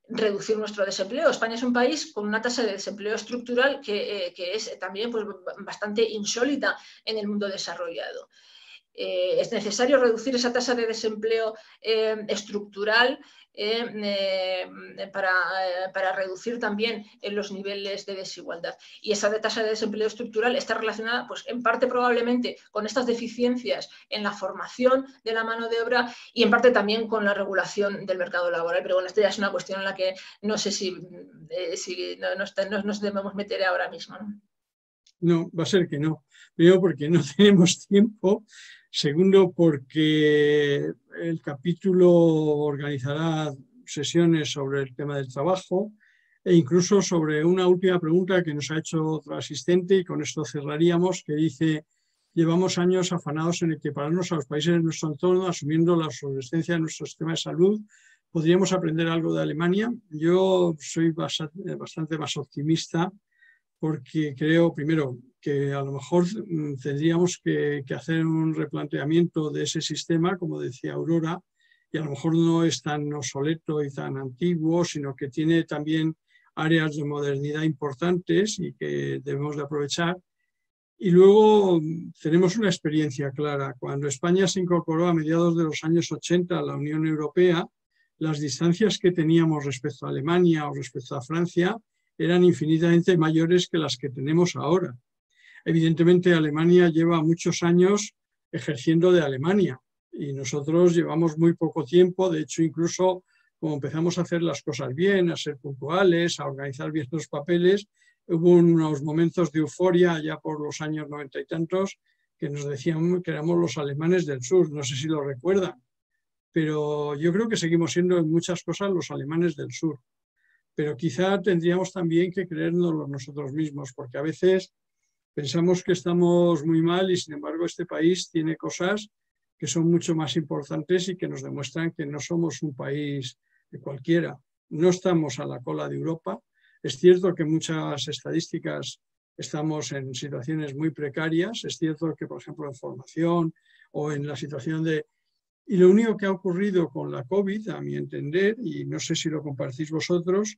reducir nuestro desempleo. España es un país con una tasa de desempleo estructural que es también pues, bastante insólita en el mundo desarrollado. Es necesario reducir esa tasa de desempleo estructural para reducir también los niveles de desigualdad. Y esa tasa de desempleo estructural está relacionada, pues, en parte probablemente con estas deficiencias en la formación de la mano de obra y en parte también con la regulación del mercado laboral. Pero bueno, esta ya es una cuestión en la que no sé si nos debemos meter ahora mismo, ¿no? No, va a ser que no. Primero, porque no tenemos tiempo. Segundo, porque el capítulo organizará sesiones sobre el tema del trabajo e incluso sobre una última pregunta que nos ha hecho otro asistente, y con esto cerraríamos, que dice: llevamos años afanados en equipararnos a los países de nuestro entorno, asumiendo la obsolescencia de nuestro sistema de salud. ¿Podríamos aprender algo de Alemania? Yo soy bastante más optimista, porque creo, primero, que a lo mejor tendríamos que hacer un replanteamiento de ese sistema, como decía Aurora, y a lo mejor no es tan obsoleto y tan antiguo, sino que tiene también áreas de modernidad importantes y que debemos de aprovechar. Y luego tenemos una experiencia clara. Cuando España se incorporó a mediados de los años 80 a la Unión Europea, las distancias que teníamos respecto a Alemania o respecto a Francia eran infinitamente mayores que las que tenemos ahora. Evidentemente, Alemania lleva muchos años ejerciendo de Alemania y nosotros llevamos muy poco tiempo. De hecho, incluso como empezamos a hacer las cosas bien, a ser puntuales, a organizar bien los papeles, hubo unos momentos de euforia ya por los años 90 y tantos que nos decían que éramos los alemanes del sur. No sé si lo recuerdan, pero yo creo que seguimos siendo en muchas cosas los alemanes del sur. Pero quizá tendríamos también que creérnoslo nosotros mismos, porque a veces pensamos que estamos muy mal y, sin embargo, este país tiene cosas que son mucho más importantes y que nos demuestran que no somos un país cualquiera. No estamos a la cola de Europa. Es cierto que en muchas estadísticas estamos en situaciones muy precarias. Es cierto que, por ejemplo, en formación o en la situación de... Y lo único que ha ocurrido con la COVID, a mi entender, y no sé si lo compartís vosotros,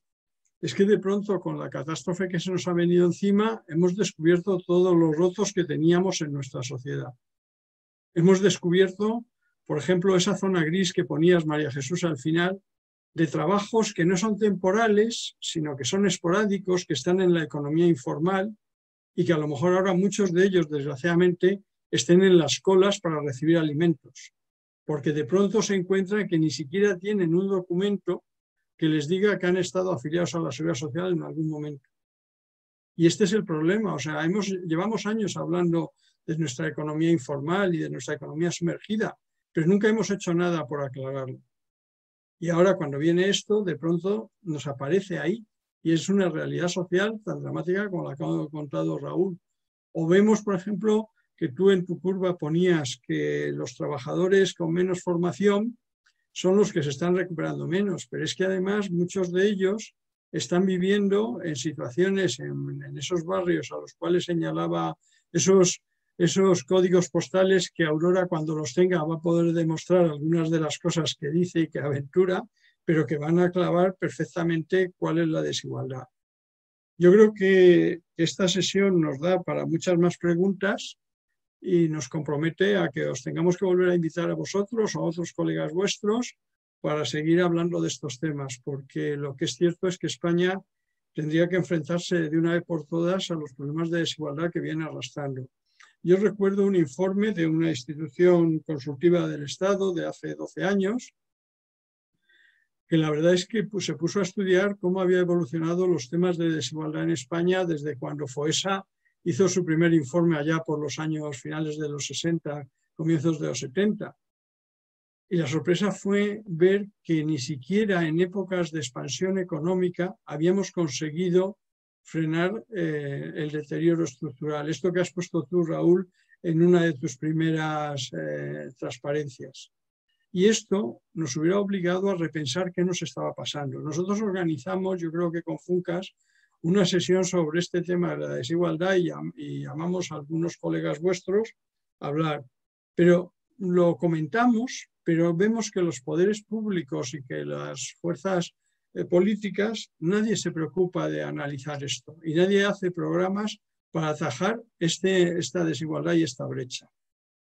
es que de pronto, con la catástrofe que se nos ha venido encima, hemos descubierto todos los rotos que teníamos en nuestra sociedad. Hemos descubierto por ejemplo, esa zona gris que ponías, María Jesús, al final, de trabajos que no son temporales, sino que son esporádicos, que están en la economía informal y que a lo mejor ahora muchos de ellos, desgraciadamente, estén en las colas para recibir alimentos, porque de pronto se encuentran que ni siquiera tienen un documento que les diga que han estado afiliados a la Seguridad Social en algún momento. Y este es el problema. O sea, llevamos años hablando de nuestra economía informal y de nuestra economía sumergida, pero nunca hemos hecho nada por aclararlo. Y ahora cuando viene esto, de pronto nos aparece ahí y es una realidad social tan dramática como la que ha contado Raúl. O vemos, por ejemplo, que tú en tu curva ponías que los trabajadores con menos formación son los que se están recuperando menos, pero es que además muchos de ellos están viviendo en situaciones en esos barrios a los cuales señalaba esos códigos postales que Aurora, cuando los tenga, va a poder demostrar algunas de las cosas que dice y que aventura, pero que van a clavar perfectamente cuál es la desigualdad. Yo creo que esta sesión nos da para muchas más preguntas y nos compromete a que os tengamos que volver a invitar a vosotros o a otros colegas vuestros para seguir hablando de estos temas, porque lo que es cierto es que España tendría que enfrentarse de una vez por todas a los problemas de desigualdad que viene arrastrando. Yo recuerdo un informe de una institución consultiva del Estado de hace 12 años, que la verdad es que se puso a estudiar cómo había evolucionado los temas de desigualdad en España desde cuando FOESA hizo su primer informe allá por los años finales de los 60, comienzos de los 70. Y la sorpresa fue ver que ni siquiera en épocas de expansión económica habíamos conseguido frenar el deterioro estructural. Esto que has puesto tú, Raúl, en una de tus primeras transparencias. Y esto nos hubiera obligado a repensar qué nos estaba pasando. Nosotros organizamos, yo creo que con FUNCAS, una sesión sobre este tema de la desigualdad y llamamos a algunos colegas vuestros a hablar. Pero lo comentamos, pero vemos que los poderes públicos y que las fuerzas políticas, nadie se preocupa de analizar esto y nadie hace programas para atajar esta desigualdad y esta brecha.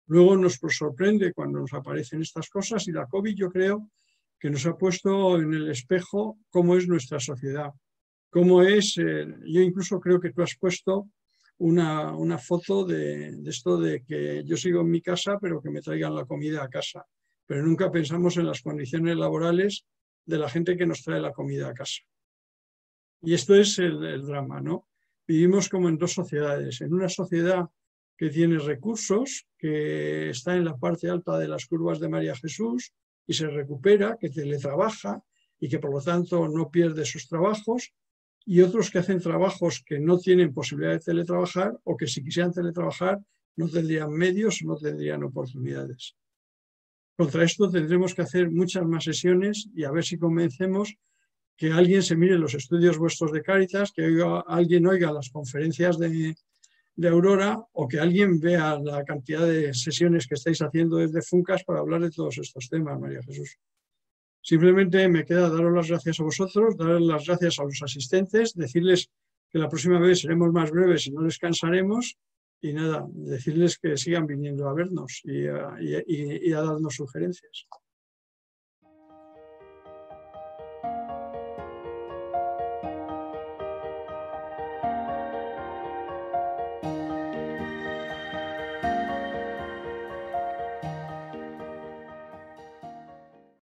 Luego nos sorprende cuando nos aparecen estas cosas y la COVID yo creo que nos ha puesto en el espejo cómo es nuestra sociedad, cómo es, yo incluso creo que tú has puesto una foto de esto de que yo sigo en mi casa pero que me traigan la comida a casa, pero nunca pensamos en las condiciones laborales de la gente que nos trae la comida a casa. Y esto es el drama, ¿no? Vivimos como en dos sociedades, en una sociedad que tiene recursos, que está en la parte alta de las curvas de María Jesús y se recupera, que teletrabaja y que por lo tanto no pierde sus trabajos, y otros que hacen trabajos que no tienen posibilidad de teletrabajar o que si quisieran teletrabajar no tendrían medios, no tendrían oportunidades. Contra esto tendremos que hacer muchas más sesiones y a ver si convencemos que alguien se mire los estudios vuestros de Cáritas, que alguien oiga las conferencias de Aurora o que alguien vea la cantidad de sesiones que estáis haciendo desde FUNCAS para hablar de todos estos temas, María Jesús. Simplemente me queda daros las gracias a vosotros, daros las gracias a los asistentes, decirles que la próxima vez seremos más breves y no les cansaremos y nada, decirles que sigan viniendo a vernos y a darnos sugerencias.